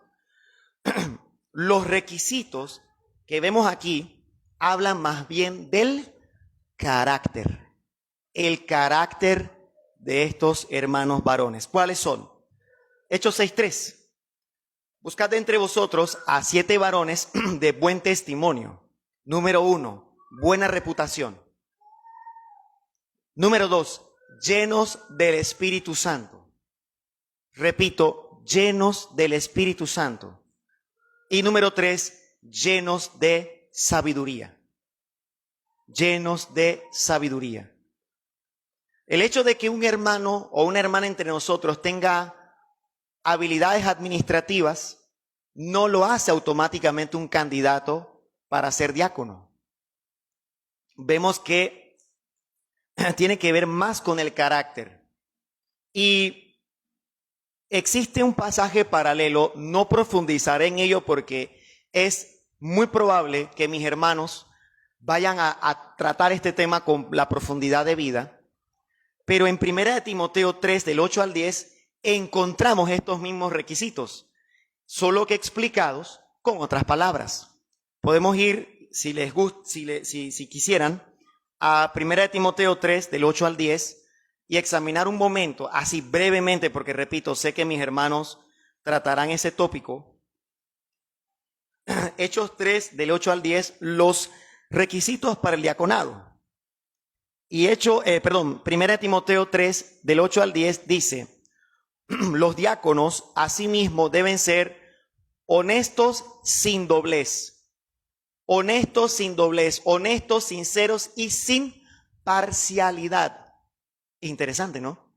Los requisitos que vemos aquí hablan más bien del carácter, el carácter de estos hermanos varones. ¿Cuáles son? Hechos 6:3. Buscad entre vosotros a 7 varones de buen testimonio. Número 1, buena reputación. Número 2, llenos del Espíritu Santo. Repito, llenos del Espíritu Santo. Y número 3, llenos de sabiduría. Llenos de sabiduría. El hecho de que un hermano o una hermana entre nosotros tenga habilidades administrativas, no lo hace automáticamente un candidato para ser diácono. Vemos que tiene que ver más con el carácter. Y existe un pasaje paralelo, no profundizaré en ello porque es muy probable que mis hermanos vayan a tratar este tema con la profundidad de vida. Pero en 1 Timoteo 3, del 8 al 10, encontramos estos mismos requisitos, solo que explicados con otras palabras. Podemos ir, si les gusta, si quisieran, a 1 Timoteo 3, del 8 al 10, y examinar un momento, así brevemente, porque repito, sé que mis hermanos tratarán ese tópico. Hechos 3, del 8 al 10, los requisitos para el diaconado. Y 1 Timoteo 3, del 8 al 10, dice: los diáconos asimismo deben ser honestos sin doblez, honestos, sinceros y sin parcialidad. Interesante, ¿no?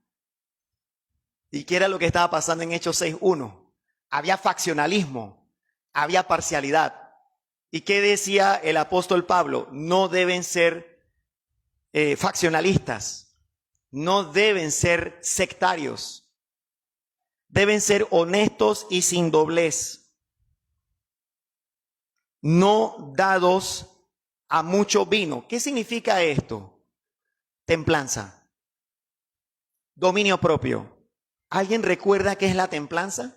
¿Y qué era lo que estaba pasando en Hechos 6:1? Había faccionalismo, había parcialidad. ¿Y qué decía el apóstol Pablo? No deben ser faccionalistas, no deben ser sectarios, deben ser honestos y sin doblez, no dados a mucho vino. ¿Qué significa esto? Templanza, dominio propio. ¿Alguien recuerda qué es la templanza?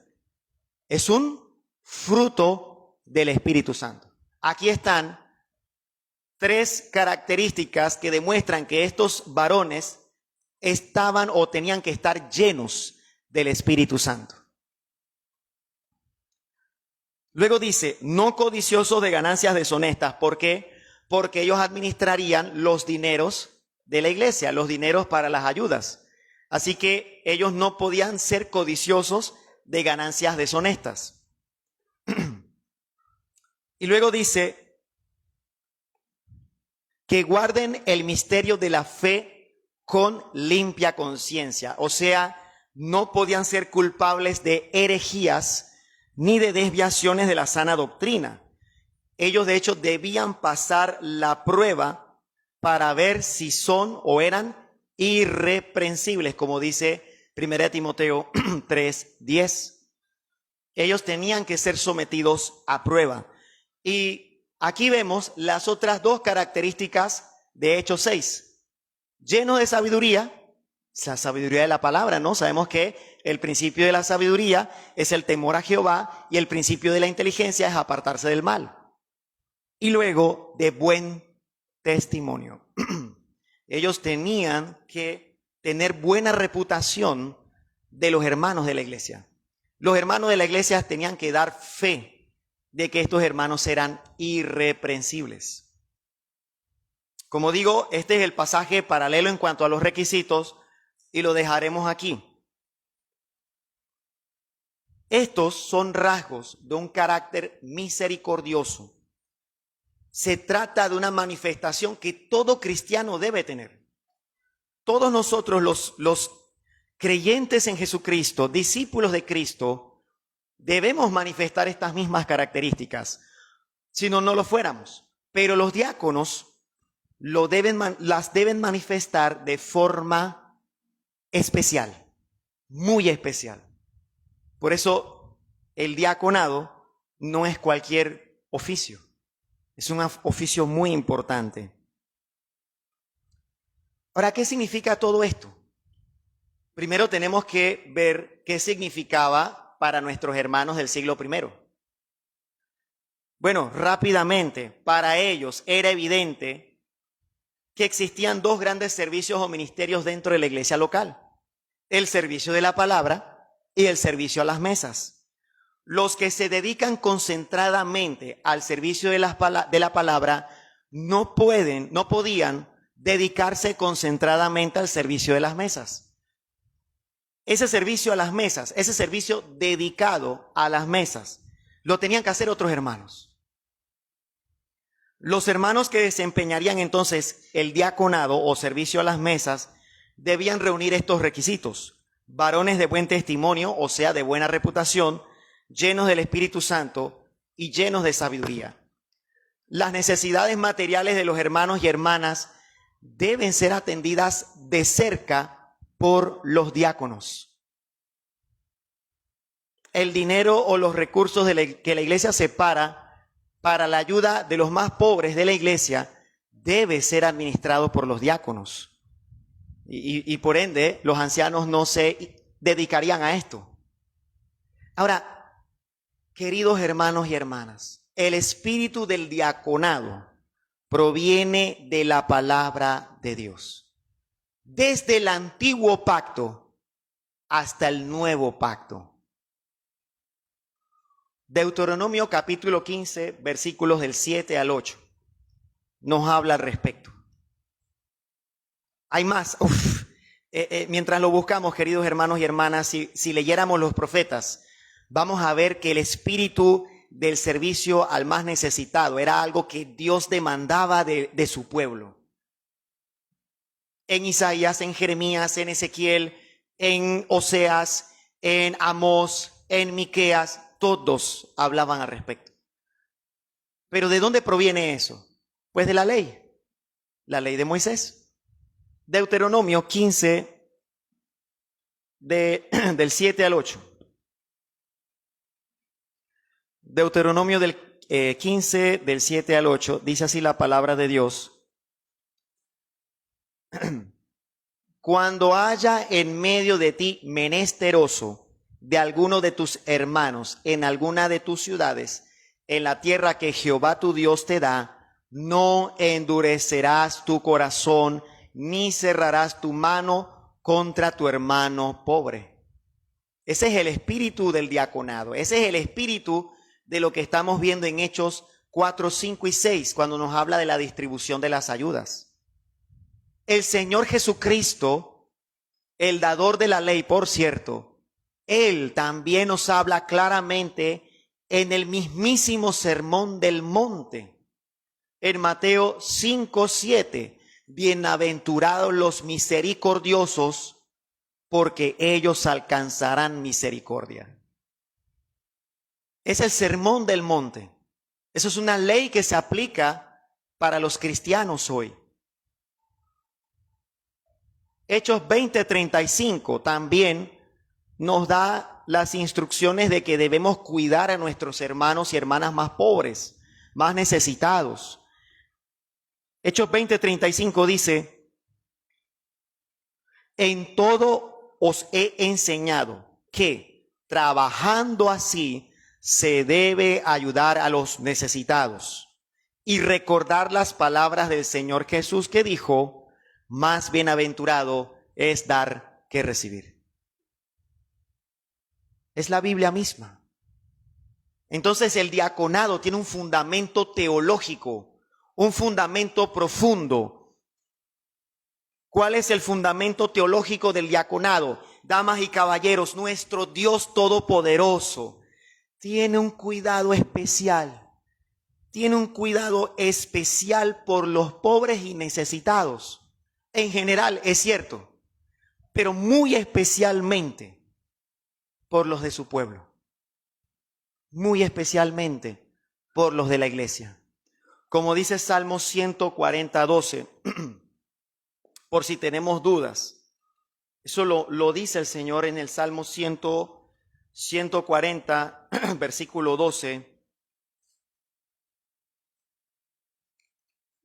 Es un fruto del Espíritu Santo. Aquí están 3 características que demuestran que estos varones estaban o tenían que estar llenos del Espíritu Santo. Luego dice, no codiciosos de ganancias deshonestas. ¿Por qué? Porque ellos administrarían los dineros de la iglesia, los dineros para las ayudas. Así que ellos no podían ser codiciosos de ganancias deshonestas. Y luego dice que guarden el misterio de la fe con limpia conciencia. O sea, no podían ser culpables de herejías ni de desviaciones de la sana doctrina. Ellos, de hecho, debían pasar la prueba para ver si son o eran irreprensibles, como dice 1 Timoteo 3:10. Ellos tenían que ser sometidos a prueba. Y aquí vemos las otras 2 características de Hechos 6. Lleno de sabiduría, la sabiduría de la palabra, ¿no? Sabemos que el principio de la sabiduría es el temor a Jehová y el principio de la inteligencia es apartarse del mal. Y luego de buen testimonio. Ellos tenían que tener buena reputación de los hermanos de la iglesia. Los hermanos de la iglesia tenían que dar fe de que estos hermanos eran irreprensibles. Como digo, este es el pasaje paralelo en cuanto a los requisitos y lo dejaremos aquí. Estos son rasgos de un carácter misericordioso. Se trata de una manifestación que todo cristiano debe tener. Todos nosotros, los creyentes en Jesucristo, discípulos de Cristo, debemos manifestar estas mismas características, si no, no lo fuéramos. Pero los diáconos las deben manifestar de forma especial, muy especial. Por eso el diaconado no es cualquier oficio, es un oficio muy importante. Ahora, ¿qué significa todo esto? Primero tenemos que ver qué significaba para nuestros hermanos del siglo I. Bueno, rápidamente, para ellos era evidente que existían 2 grandes servicios o ministerios dentro de la iglesia local: el servicio de la palabra y el servicio a las mesas. Los que se dedican concentradamente al servicio de la palabra no podían dedicarse concentradamente al servicio de las mesas. Ese servicio a las mesas, ese servicio dedicado a las mesas, lo tenían que hacer otros hermanos. Los hermanos que desempeñarían entonces el diaconado o servicio a las mesas debían reunir estos requisitos: varones de buen testimonio, o sea, de buena reputación, llenos del Espíritu Santo y llenos de sabiduría. Las necesidades materiales de los hermanos y hermanas deben ser atendidas de cerca por los diáconos. El dinero o los recursos que la iglesia separa para la ayuda de los más pobres de la iglesia debe ser administrado por los diáconos. Y por ende, los ancianos no se dedicarían a esto. Ahora, queridos hermanos y hermanas, el espíritu del diaconado proviene de la palabra de Dios. Desde el antiguo pacto hasta el nuevo pacto. Deuteronomio capítulo 15, versículos del 7 al 8, nos habla al respecto. Hay más. Mientras lo buscamos, queridos hermanos y hermanas, si leyéramos los profetas, vamos a ver que el espíritu del servicio al más necesitado era algo que Dios demandaba de su pueblo. En Isaías, en Jeremías, en Ezequiel, en Oseas, en Amós, en Miqueas, todos hablaban al respecto. ¿Pero de dónde proviene eso? Pues de la ley de Moisés. Deuteronomio 15, del 7 al 8. Deuteronomio 15, del 7 al 8, dice así la palabra de Dios. Cuando haya en medio de ti menesteroso de alguno de tus hermanos en alguna de tus ciudades, en la tierra que Jehová tu Dios te da, no endurecerás tu corazón, ni cerrarás tu mano contra tu hermano pobre. Ese es el espíritu del diaconado. Ese es el espíritu de lo que estamos viendo en Hechos 4, 5 y 6, cuando nos habla de la distribución de las ayudas. El Señor Jesucristo, el dador de la ley, por cierto, Él también nos habla claramente en el mismísimo Sermón del Monte. En Mateo 5, 7, bienaventurados los misericordiosos, porque ellos alcanzarán misericordia. Es el Sermón del Monte. Eso es una ley que se aplica para los cristianos hoy. Hechos 20:35 también nos da las instrucciones de que debemos cuidar a nuestros hermanos y hermanas más pobres, más necesitados. Hechos 20:35 dice: en todo os he enseñado que, trabajando así, se debe ayudar a los necesitados y recordar las palabras del Señor Jesús que dijo: más bienaventurado es dar que recibir. Es la Biblia misma. Entonces el diaconado tiene un fundamento teológico, un fundamento profundo. ¿Cuál es el fundamento teológico del diaconado? Damas y caballeros, nuestro Dios Todopoderoso tiene un cuidado especial. Tiene un cuidado especial por los pobres y necesitados. En general, es cierto, pero muy especialmente por los de su pueblo. Muy especialmente por los de la iglesia. Como dice Salmo 140, 12, por si tenemos dudas, eso lo dice el Señor en el Salmo 140, versículo 12.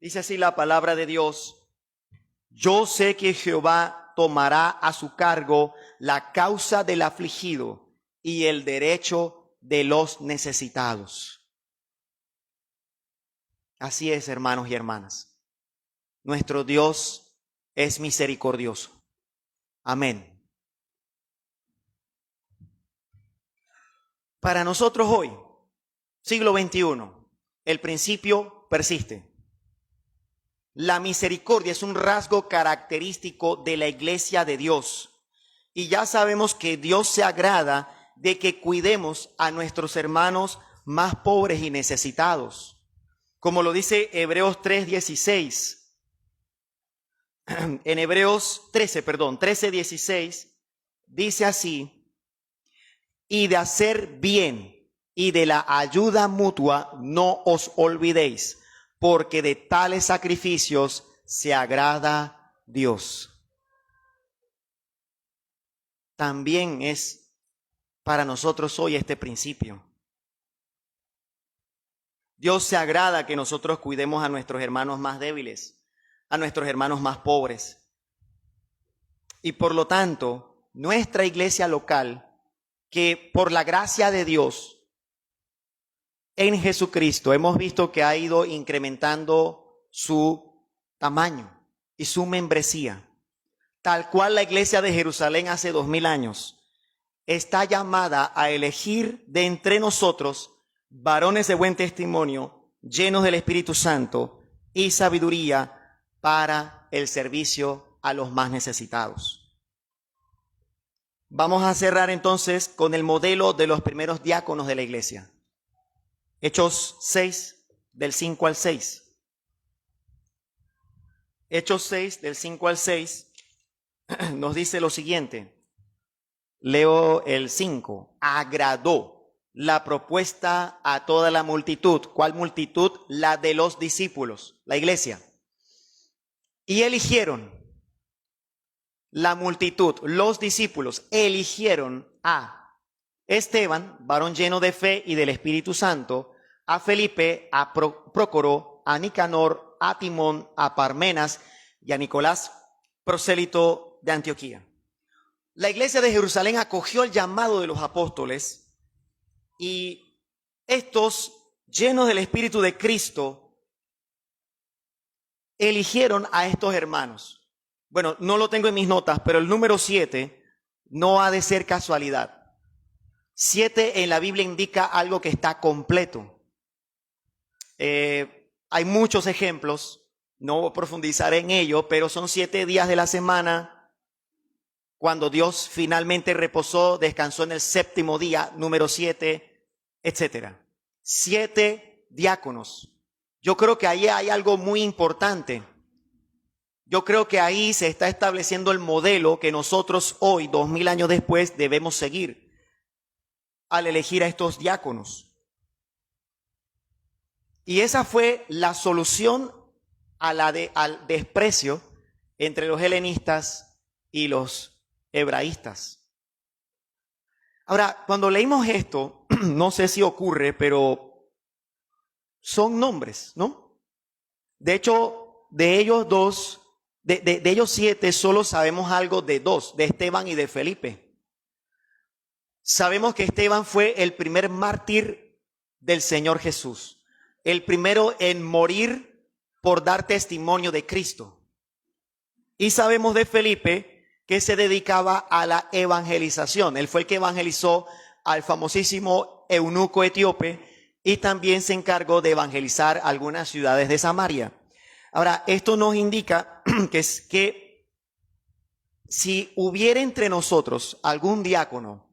Dice así la palabra de Dios: yo sé que Jehová tomará a su cargo la causa del afligido y el derecho de los necesitados. Así es, hermanos y hermanas. Nuestro Dios es misericordioso. Amén. Para nosotros hoy, siglo XXI, el principio persiste. La misericordia es un rasgo característico de la iglesia de Dios. Y ya sabemos que Dios se agrada de que cuidemos a nuestros hermanos más pobres y necesitados. Como lo dice Hebreos 3:16. En Hebreos 13:16 dice así: y de hacer bien y de la ayuda mutua no os olvidéis, porque de tales sacrificios se agrada Dios. También es para nosotros hoy este principio. Dios se agrada que nosotros cuidemos a nuestros hermanos más débiles, a nuestros hermanos más pobres. Y por lo tanto, nuestra iglesia local, que por la gracia de Dios en Jesucristo hemos visto que ha ido incrementando su tamaño y su membresía, tal cual la iglesia de Jerusalén hace 2000 años, está llamada a elegir de entre nosotros varones de buen testimonio, llenos del Espíritu Santo y sabiduría para el servicio a los más necesitados. Vamos a cerrar entonces con el modelo de los primeros diáconos de la iglesia. Hechos 6, del 5 al 6. Hechos 6, del 5 al 6, nos dice lo siguiente. Leo el 5. Agradó la propuesta a toda la multitud. ¿Cuál multitud? La de los discípulos, la iglesia. Y eligieron, la multitud, los discípulos, eligieron a Esteban, varón lleno de fe y del Espíritu Santo, a Felipe, a Prócoro, a Nicanor, a Timón, a Parmenas y a Nicolás, prosélito de Antioquía. La iglesia de Jerusalén acogió el llamado de los apóstoles y estos, llenos del Espíritu de Cristo, eligieron a estos hermanos. Bueno, no lo tengo en mis notas, pero el número 7 no ha de ser casualidad. 7 en la Biblia indica algo que está completo. Hay muchos ejemplos, no profundizaré en ello, pero son 7 días de la semana. Cuando Dios finalmente reposó, descansó en el séptimo día, número 7, etcétera. 7 diáconos. Yo creo que ahí hay algo muy importante. Yo creo que ahí se está estableciendo el modelo que nosotros hoy, 2000 años después, debemos seguir al elegir a estos diáconos. Y esa fue la solución al desprecio entre los helenistas y los hebraístas. Ahora, cuando leímos esto, no sé si ocurre, pero son nombres, ¿no? De hecho, de ellos dos, de ellos 7, solo sabemos algo de 2, de Esteban y de Felipe. Sabemos que Esteban fue el primer mártir del Señor Jesús, el primero en morir por dar testimonio de Cristo. Y sabemos de Felipe que se dedicaba a la evangelización. Él fue el que evangelizó al famosísimo eunuco etíope y también se encargó de evangelizar algunas ciudades de Samaria. Ahora, esto nos indica que si hubiera entre nosotros algún diácono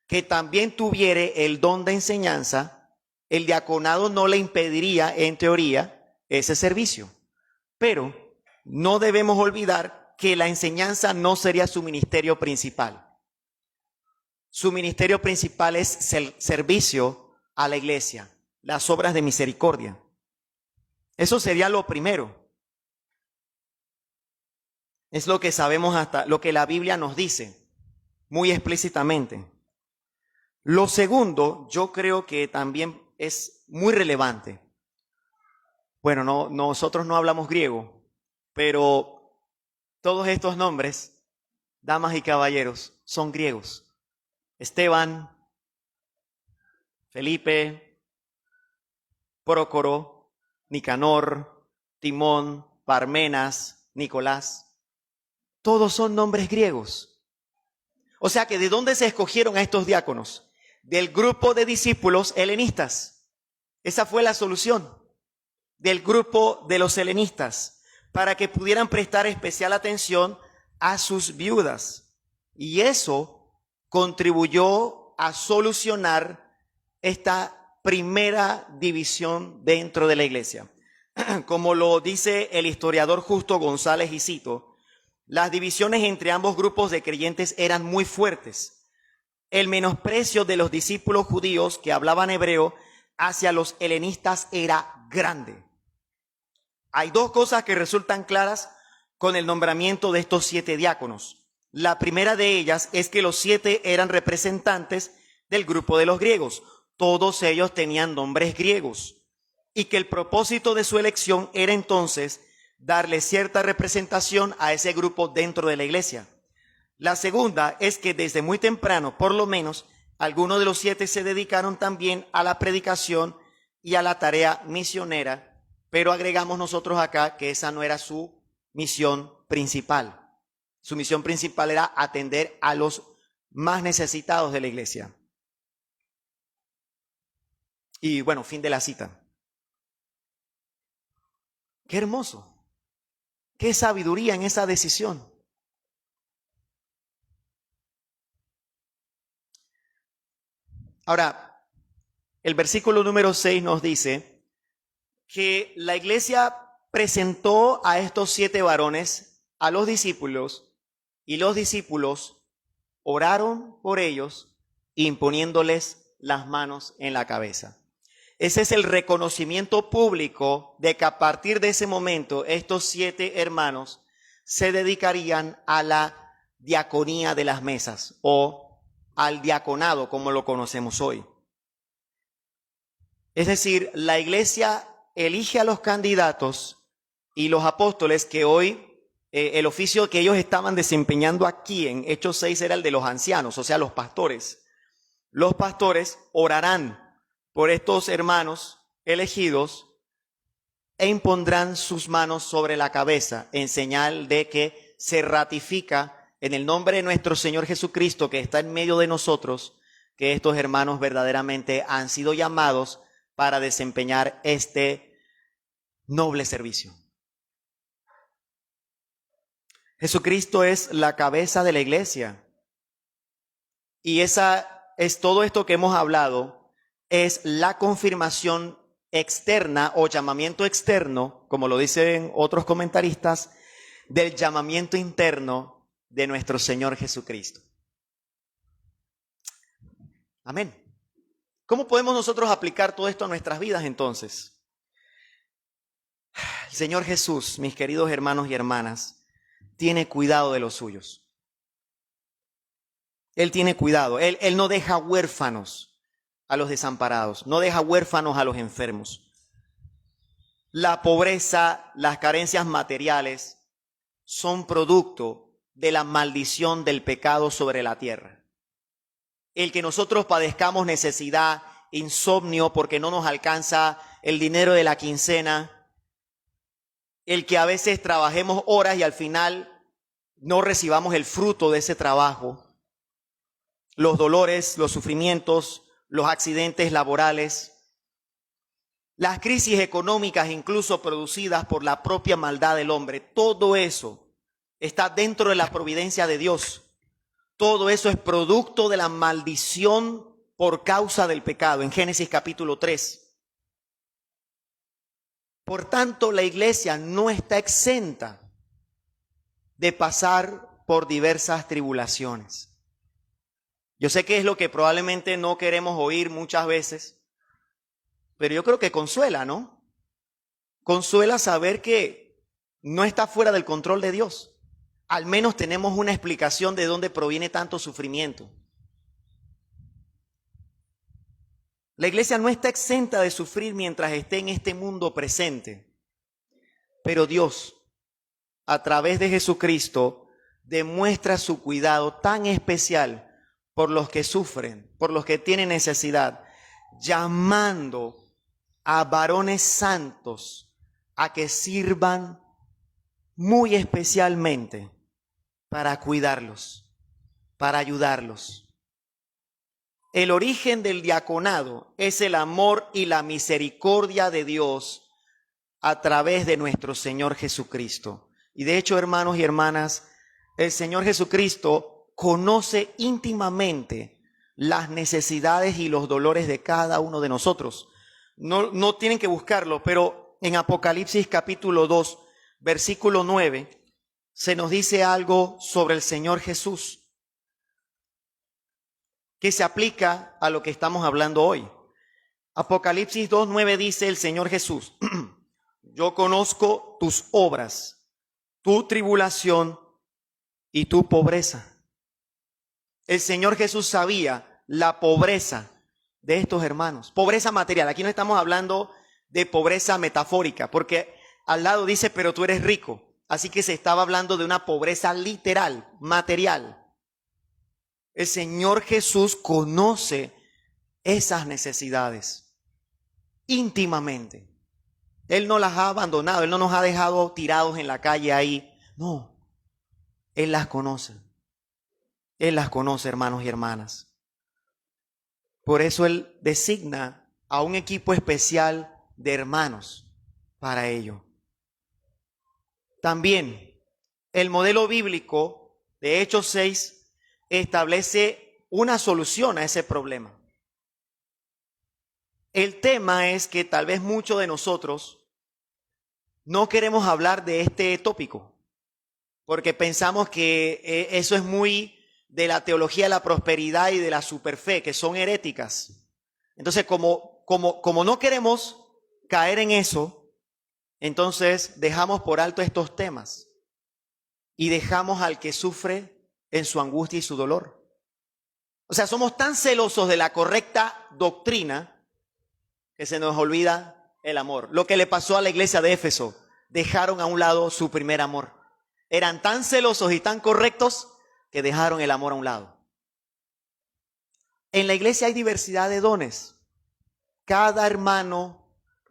que también tuviere el don de enseñanza, el diaconado no le impediría, en teoría, ese servicio. Pero no debemos olvidar que la enseñanza no sería su ministerio principal. Su ministerio principal es el servicio a la iglesia, las obras de misericordia. Eso sería lo primero. Es lo que sabemos hasta, lo que la Biblia nos dice muy explícitamente. Lo segundo, yo creo que también es muy relevante. Bueno, nosotros no hablamos griego, pero todos estos nombres, damas y caballeros, son griegos. Esteban, Felipe, Prócoro, Nicanor, Timón, Parmenas, Nicolás. Todos son nombres griegos. O sea que ¿de dónde se escogieron a estos diáconos? Del grupo de discípulos helenistas. Esa fue la solución. Del grupo de los helenistas, para que pudieran prestar especial atención a sus viudas. Y eso contribuyó a solucionar esta primera división dentro de la iglesia. Como lo dice el historiador Justo González y cito, Las divisiones entre ambos grupos de creyentes eran muy fuertes. El menosprecio de los discípulos judíos que hablaban hebreo hacia los helenistas era grande. Hay dos cosas que resultan claras con el nombramiento de estos 7 diáconos. La primera de ellas es que los 7 eran representantes del grupo de los griegos. Todos ellos tenían nombres griegos. Y que el propósito de su elección era entonces darle cierta representación a ese grupo dentro de la iglesia. La segunda es que desde muy temprano, por lo menos, algunos de los 7 se dedicaron también a la predicación y a la tarea misionera, pero agregamos nosotros acá que esa no era su misión principal. Su misión principal era atender a los más necesitados de la iglesia. Y bueno, fin de la cita. Qué hermoso. Qué sabiduría en esa decisión. Ahora, el versículo número 6 nos dice que la iglesia presentó a estos 7 varones a los discípulos y los discípulos oraron por ellos imponiéndoles las manos en la cabeza. Ese es el reconocimiento público de que a partir de ese momento estos 7 hermanos se dedicarían a la diaconía de las mesas o al diaconado como lo conocemos hoy. Es decir, la iglesia elige a los candidatos y los apóstoles que hoy el oficio que ellos estaban desempeñando aquí en Hechos 6 era el de los ancianos, o sea, los pastores. Los pastores orarán por estos hermanos elegidos e impondrán sus manos sobre la cabeza en señal de que se ratifica en el nombre de nuestro Señor Jesucristo que está en medio de nosotros, que estos hermanos verdaderamente han sido llamados para desempeñar este noble servicio. Jesucristo es la cabeza de la iglesia y esa es todo esto que hemos hablado, es la confirmación externa o llamamiento externo, como lo dicen otros comentaristas, del llamamiento interno de nuestro Señor Jesucristo. Amén. ¿Cómo podemos nosotros aplicar todo esto a nuestras vidas entonces? El Señor Jesús, mis queridos hermanos y hermanas, tiene cuidado de los suyos. Él tiene cuidado. Él no deja huérfanos a los desamparados, no deja huérfanos a los enfermos. La pobreza, las carencias materiales son producto de la maldición del pecado sobre la tierra. El que nosotros padezcamos necesidad, insomnio porque no nos alcanza el dinero de la quincena, el que a veces trabajemos horas y al final no recibamos el fruto de ese trabajo, los dolores, los sufrimientos, los accidentes laborales, las crisis económicas incluso producidas por la propia maldad del hombre, todo eso está dentro de la providencia de Dios. Todo eso es producto de la maldición por causa del pecado, en Génesis capítulo 3. Por tanto, la iglesia no está exenta de pasar por diversas tribulaciones. Yo sé que es lo que probablemente no queremos oír muchas veces, pero yo creo que consuela, ¿no? Consuela saber que no está fuera del control de Dios. Al menos tenemos una explicación de dónde proviene tanto sufrimiento. La iglesia no está exenta de sufrir mientras esté en este mundo presente, pero Dios, a través de Jesucristo, demuestra su cuidado tan especial por los que sufren, por los que tienen necesidad, llamando a varones santos a que sirvan muy especialmente para cuidarlos, para ayudarlos. El origen del diaconado es el amor y la misericordia de Dios a través de nuestro Señor Jesucristo. Y de hecho, hermanos y hermanas, el Señor Jesucristo conoce íntimamente las necesidades y los dolores de cada uno de nosotros. No tienen que buscarlo, pero en Apocalipsis capítulo 2, versículo 9, se nos dice algo sobre el Señor Jesús que se aplica a lo que estamos hablando hoy. Apocalipsis 2:9 dice el Señor Jesús: yo conozco tus obras, tu tribulación y tu pobreza. El Señor Jesús sabía la pobreza de estos hermanos, pobreza material. Aquí no estamos hablando de pobreza metafórica, porque al lado dice, pero tú eres rico. Así que se estaba hablando de una pobreza literal, material. El Señor Jesús conoce esas necesidades íntimamente. Él no las ha abandonado, Él no nos ha dejado tirados en la calle ahí. No, Él las conoce. Él las conoce, hermanos y hermanas. Por eso Él designa a un equipo especial de hermanos para ello. También el modelo bíblico de Hechos 6 establece una solución a ese problema. El tema es que tal vez muchos de nosotros no queremos hablar de este tópico, porque pensamos que eso es muy de la teología de la prosperidad y de la superfe, que son heréticas. Entonces, como no queremos caer en eso, entonces dejamos por alto estos temas y dejamos al que sufre en su angustia y su dolor. O sea, somos tan celosos de la correcta doctrina que se nos olvida el amor. Lo que le pasó a la iglesia de Éfeso, dejaron a un lado su primer amor. Eran tan celosos y tan correctos que dejaron el amor a un lado. En la iglesia hay diversidad de dones. Cada hermano,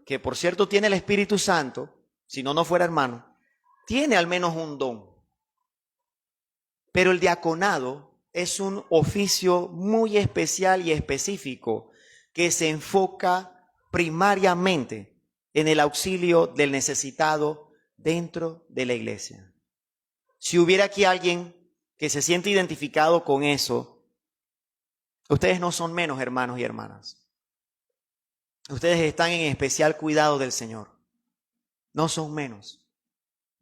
que por cierto tiene el Espíritu Santo, si no, no fuera hermano, tiene al menos un don. Pero el diaconado es un oficio muy especial y específico que se enfoca primariamente en el auxilio del necesitado dentro de la iglesia. Si hubiera aquí alguien que se siente identificado con eso, ustedes no son menos, hermanos y hermanas. Ustedes están en especial cuidado del Señor. No son menos.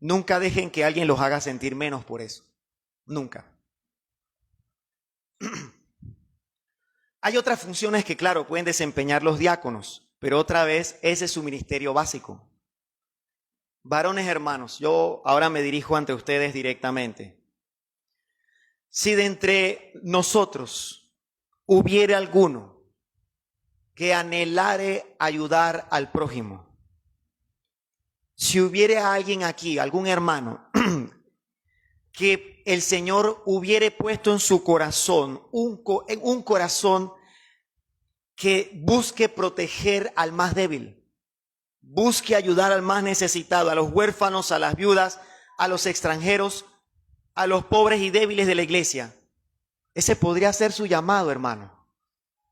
Nunca dejen que alguien los haga sentir menos por eso. Nunca. Hay otras funciones que, claro, pueden desempeñar los diáconos, pero otra vez ese es su ministerio básico. Varones hermanos, yo ahora me dirijo ante ustedes directamente. Si de entre nosotros hubiera alguno que anhelare ayudar al prójimo, si hubiera alguien aquí, algún hermano, que el Señor hubiere puesto en su corazón un corazón que busque proteger al más débil, busque ayudar al más necesitado, a los huérfanos, a las viudas, a los extranjeros, a los pobres y débiles de la iglesia. Ese podría ser su llamado, hermano.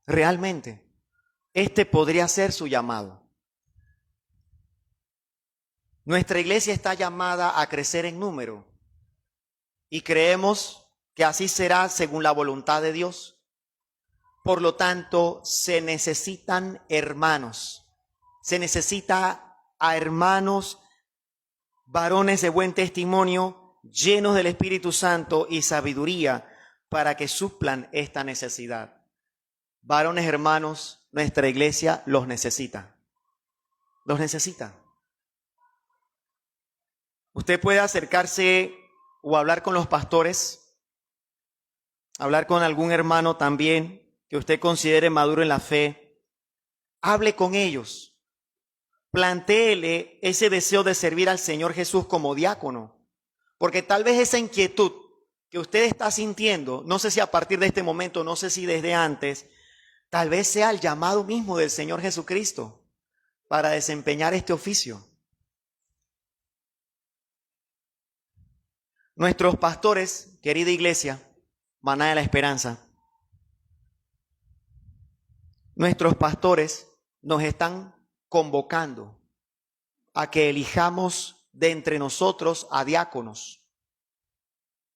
Realmente, este podría ser su llamado. Nuestra iglesia está llamada a crecer en número y creemos que así será según la voluntad de Dios. Por lo tanto, se necesitan hermanos. Se necesita a hermanos, varones de buen testimonio, llenos del Espíritu Santo y sabiduría para que suplan esta necesidad. Varones hermanos, nuestra iglesia los necesita. Los necesita. Usted puede acercarse o hablar con los pastores, hablar con algún hermano también que usted considere maduro en la fe. Hable con ellos. Plantéele ese deseo de servir al Señor Jesús como diácono. Porque tal vez esa inquietud que usted está sintiendo, no sé si a partir de este momento, no sé si desde antes, tal vez sea el llamado mismo del Señor Jesucristo para desempeñar este oficio. Nuestros pastores, querida iglesia, Maná de la Esperanza, nuestros pastores nos están convocando a que elijamos de entre nosotros a diáconos.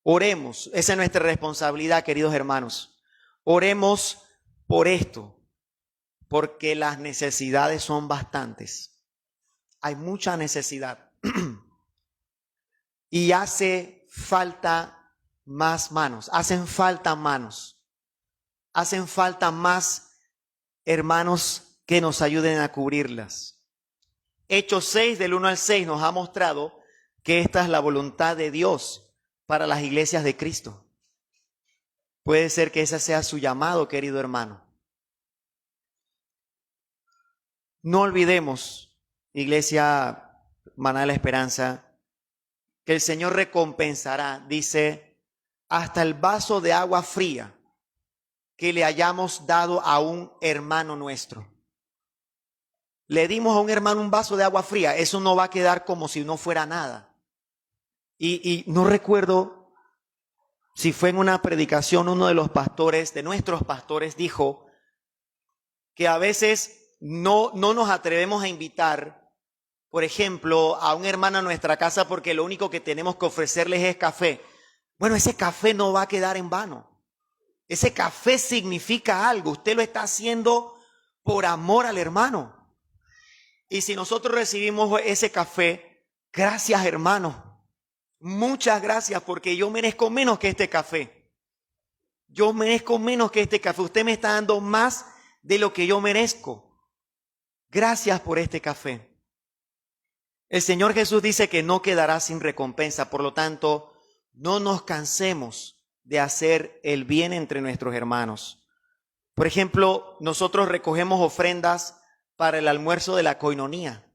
Oremos, esa es nuestra responsabilidad, queridos hermanos. Oremos por esto, porque las necesidades son bastantes. Hay mucha necesidad. Y hace falta más manos, hacen falta manos, hacen falta más hermanos que nos ayuden a cubrirlas. Hechos 6, del 1 al 6, nos ha mostrado que esta es la voluntad de Dios para las iglesias de Cristo. Puede ser que ese sea su llamado, querido hermano. No olvidemos, Iglesia Maná de la Esperanza, que el Señor recompensará, dice, hasta el vaso de agua fría que le hayamos dado a un hermano nuestro. Le dimos a un hermano un vaso de agua fría, eso no va a quedar como si no fuera nada. Y no recuerdo si fue en una predicación, uno de los pastores, de nuestros pastores, dijo que a veces no nos atrevemos a invitar, por ejemplo, a un hermano a nuestra casa porque lo único que tenemos que ofrecerles es café. Bueno, ese café no va a quedar en vano. Ese café significa algo. Usted lo está haciendo por amor al hermano. Y si nosotros recibimos ese café, gracias, hermano. Muchas gracias, porque yo merezco menos que este café. Yo merezco menos que este café. Usted me está dando más de lo que yo merezco. Gracias por este café. El Señor Jesús dice que no quedará sin recompensa. Por lo tanto, no nos cansemos de hacer el bien entre nuestros hermanos. Por ejemplo, nosotros recogemos ofrendas para el almuerzo de la coinonía.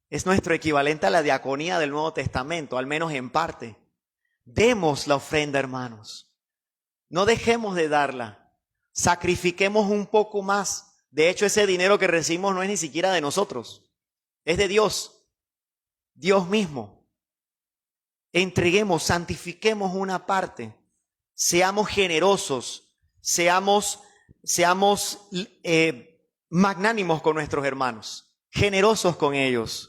Es nuestro equivalente a la diaconía del Nuevo Testamento, al menos en parte. Demos la ofrenda, hermanos. No dejemos de darla. Sacrifiquemos un poco más. De hecho, ese dinero que recibimos no es ni siquiera de nosotros. Es de Dios. Dios mismo. Entreguemos, santifiquemos una parte. Seamos generosos. Seamos magnánimos con nuestros hermanos. Generosos con ellos.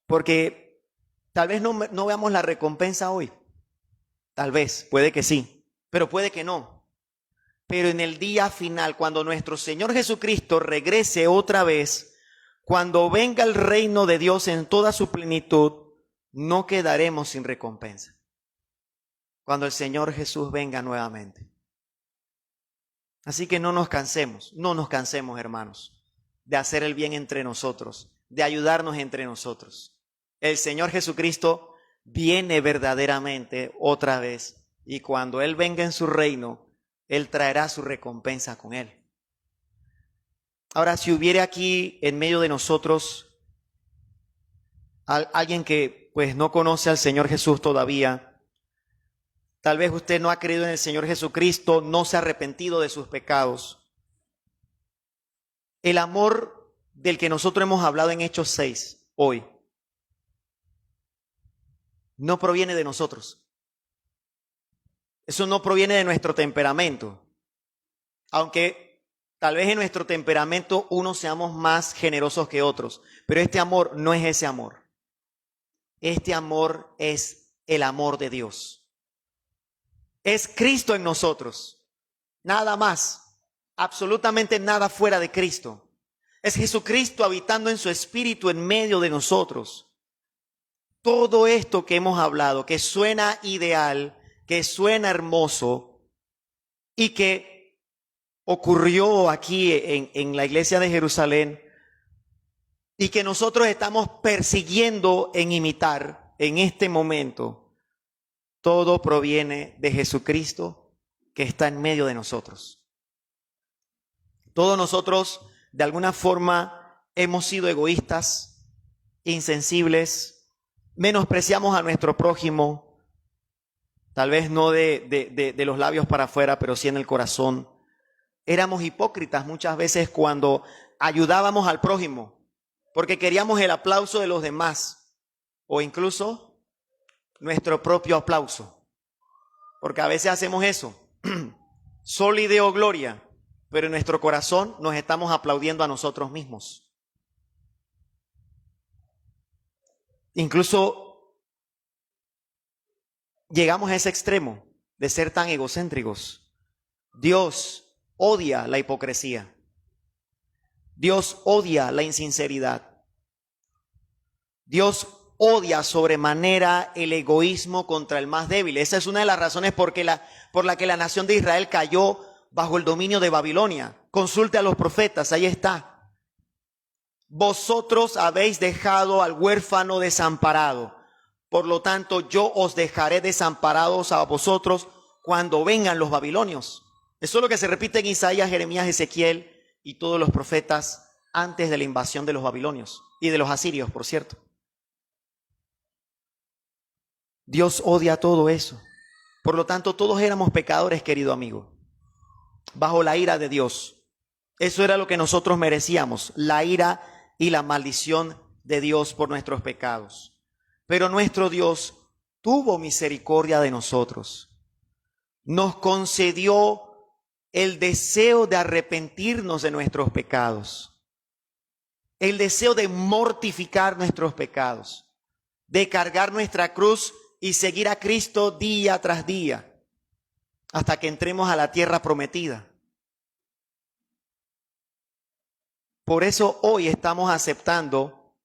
Porque tal vez no veamos la recompensa hoy. Tal vez, puede que sí, pero puede que no. Pero en el día final, cuando nuestro Señor Jesucristo regrese otra vez, cuando venga el reino de Dios en toda su plenitud, no quedaremos sin recompensa. Cuando el Señor Jesús venga nuevamente. Así que no nos cansemos, hermanos, de hacer el bien entre nosotros, de ayudarnos entre nosotros. El Señor Jesucristo viene verdaderamente otra vez y cuando Él venga en su reino, Él traerá su recompensa con Él. Ahora, si hubiera aquí en medio de nosotros alguien que pues no conoce al Señor Jesús todavía, tal vez usted no ha creído en el Señor Jesucristo, no se ha arrepentido de sus pecados. El amor del que nosotros hemos hablado en Hechos 6 hoy, no proviene de nosotros. Eso no proviene de nuestro temperamento. Aunque tal vez en nuestro temperamento unos seamos más generosos que otros. Pero este amor no es ese amor. Este amor es el amor de Dios. Es Cristo en nosotros. Nada más. Absolutamente nada fuera de Cristo. Es Jesucristo habitando en su espíritu en medio de nosotros. Todo esto que hemos hablado, que suena ideal, que suena hermoso y que ocurrió aquí en la iglesia de Jerusalén y que nosotros estamos persiguiendo en imitar en este momento, todo proviene de Jesucristo que está en medio de nosotros. Todos nosotros de alguna forma hemos sido egoístas, insensibles, menospreciamos a nuestro prójimo, tal vez no de los labios para afuera, pero sí en el corazón. Éramos hipócritas muchas veces cuando ayudábamos al prójimo, porque queríamos el aplauso de los demás, o incluso nuestro propio aplauso, porque a veces hacemos eso, soli Deo gloria, pero en nuestro corazón nos estamos aplaudiendo a nosotros mismos. Incluso llegamos a ese extremo de ser tan egocéntricos. Dios odia la hipocresía. Dios odia la insinceridad. Dios odia sobremanera el egoísmo contra el más débil. Esa es una de las razones por la que la nación de Israel cayó bajo el dominio de Babilonia. Consulte a los profetas, ahí está. Vosotros habéis dejado al huérfano desamparado. Por lo tanto, yo os dejaré desamparados a vosotros cuando vengan los babilonios. Eso es lo que se repite en Isaías, Jeremías, Ezequiel y todos los profetas antes de la invasión de los babilonios y de los asirios, por cierto. Dios odia todo eso. Por lo tanto, todos éramos pecadores, querido amigo, bajo la ira de Dios. Eso era lo que nosotros merecíamos, la ira y la maldición de Dios por nuestros pecados. Pero nuestro Dios tuvo misericordia de nosotros. Nos concedió el deseo de arrepentirnos de nuestros pecados, el deseo de mortificar nuestros pecados, de cargar nuestra cruz y seguir a Cristo día tras día, hasta que entremos a la tierra prometida. Por eso hoy estamos aceptando,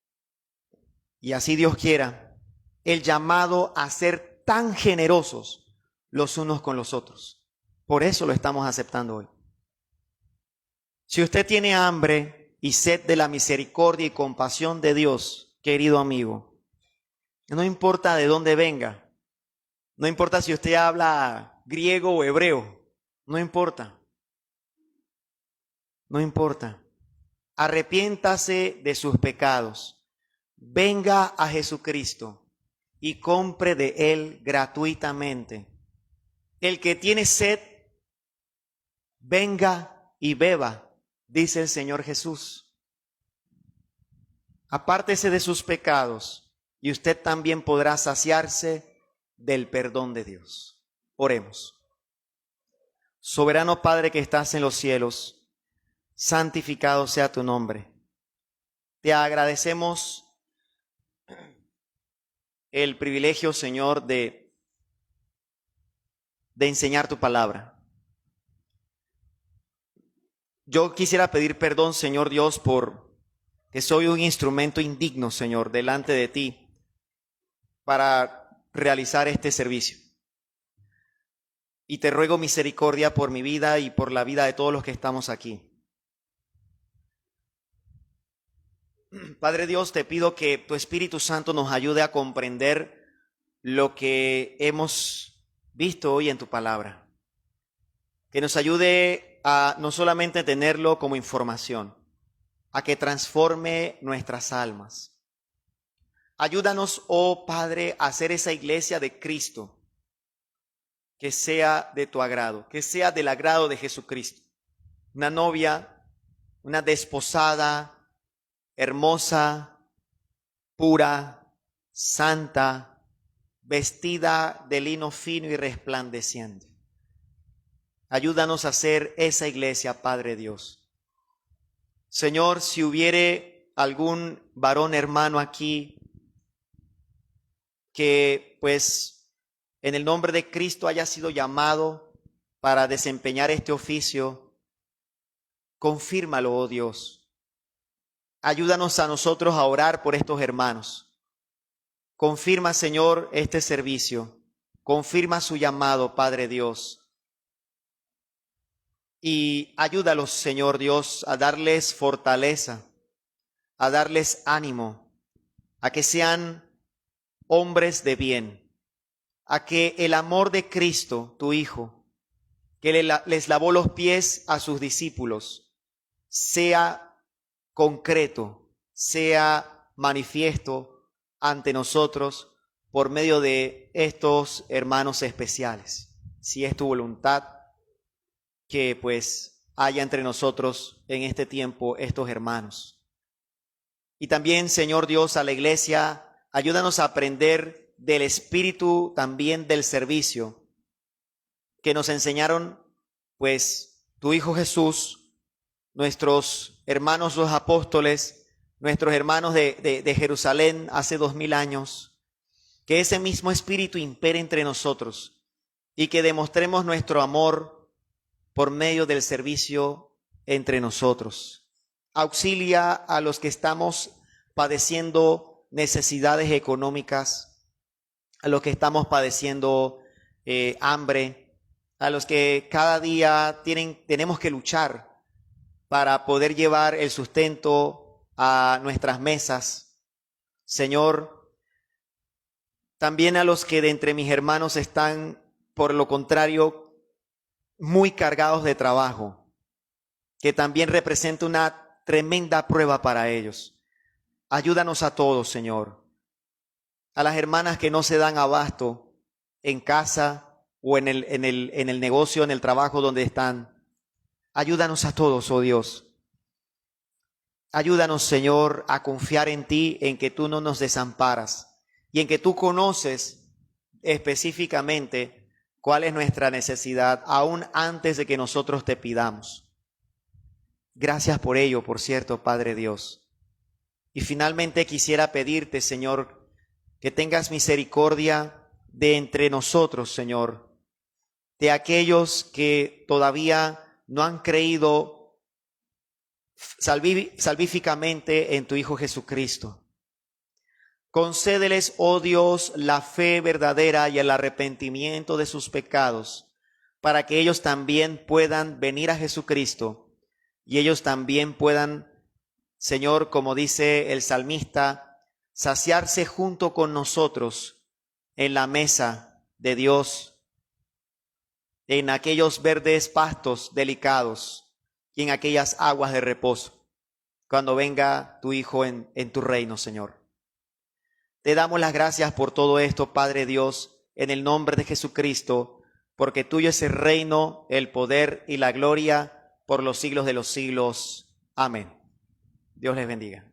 y así Dios quiera, el llamado a ser tan generosos los unos con los otros. Por eso lo estamos aceptando hoy. Si usted tiene hambre y sed de la misericordia y compasión de Dios, querido amigo, no importa de dónde venga, no importa si usted habla griego o hebreo, no importa. No importa. Arrepiéntase de sus pecados, venga a Jesucristo y compre de Él gratuitamente. El que tiene sed, venga y beba, dice el Señor Jesús. Apártese de sus pecados y usted también podrá saciarse del perdón de Dios. Oremos. Soberano Padre que estás en los cielos, santificado sea tu nombre. Te agradecemos el privilegio, Señor, de enseñar tu palabra. Yo quisiera pedir perdón, Señor Dios, por que soy un instrumento indigno, Señor, delante de ti para realizar este servicio. Y te ruego misericordia por mi vida y por la vida de todos los que estamos aquí. Padre Dios, te pido que tu Espíritu Santo nos ayude a comprender lo que hemos visto hoy en tu palabra. Que nos ayude a no solamente tenerlo como información, a que transforme nuestras almas. Ayúdanos, oh Padre, a hacer esa iglesia de Cristo que sea de tu agrado, que sea del agrado de Jesucristo. Una novia, una desposada, hermosa, pura, santa, vestida de lino fino y resplandeciente. Ayúdanos a hacer esa iglesia, Padre Dios. Señor, si hubiere algún varón hermano aquí que pues en el nombre de Cristo haya sido llamado para desempeñar este oficio, confírmalo, oh Dios. Ayúdanos a nosotros a orar por estos hermanos. Confirma, Señor, este servicio. Confirma su llamado, Padre Dios. Y ayúdalos, Señor Dios, a darles fortaleza, a darles ánimo, a que sean hombres de bien, a que el amor de Cristo, tu Hijo, que les lavó los pies a sus discípulos, sea concreto, sea manifiesto ante nosotros por medio de estos hermanos especiales. Si es tu voluntad, que pues haya entre nosotros en este tiempo estos hermanos. Y también, Señor Dios, a la iglesia, ayúdanos a aprender del espíritu también del servicio que nos enseñaron pues tu Hijo Jesús, nuestros hermanos los apóstoles, nuestros hermanos de Jerusalén hace 2000 años. Que ese mismo espíritu impere entre nosotros y que demostremos nuestro amor por medio del servicio entre nosotros. Auxilia a los que estamos padeciendo necesidades económicas, a los que estamos padeciendo hambre, a los que cada día tenemos que luchar para poder llevar el sustento a nuestras mesas. Señor, también a los que de entre mis hermanos están, por lo contrario, muy cargados de trabajo, que también representa una tremenda prueba para ellos. Ayúdanos a todos, Señor. A las hermanas que no se dan abasto en casa o en el negocio, en el trabajo donde están. Ayúdanos a todos, oh Dios. Ayúdanos, Señor, a confiar en ti, en que tú no nos desamparas y en que tú conoces específicamente cuál es nuestra necesidad, aún antes de que nosotros te pidamos. Gracias por ello, por cierto, Padre Dios. Y finalmente quisiera pedirte, Señor, que tengas misericordia de entre nosotros, Señor, de aquellos que todavía no han creído salvíficamente en tu Hijo Jesucristo. Concédeles, oh Dios, la fe verdadera y el arrepentimiento de sus pecados, para que ellos también puedan venir a Jesucristo y ellos también puedan, Señor, como dice el salmista, saciarse junto con nosotros en la mesa de Dios, en aquellos verdes pastos delicados y en aquellas aguas de reposo, cuando venga tu Hijo en tu reino, Señor. Te damos las gracias por todo esto, Padre Dios, en el nombre de Jesucristo, porque tuyo es el reino, el poder y la gloria por los siglos de los siglos. Amén. Dios les bendiga.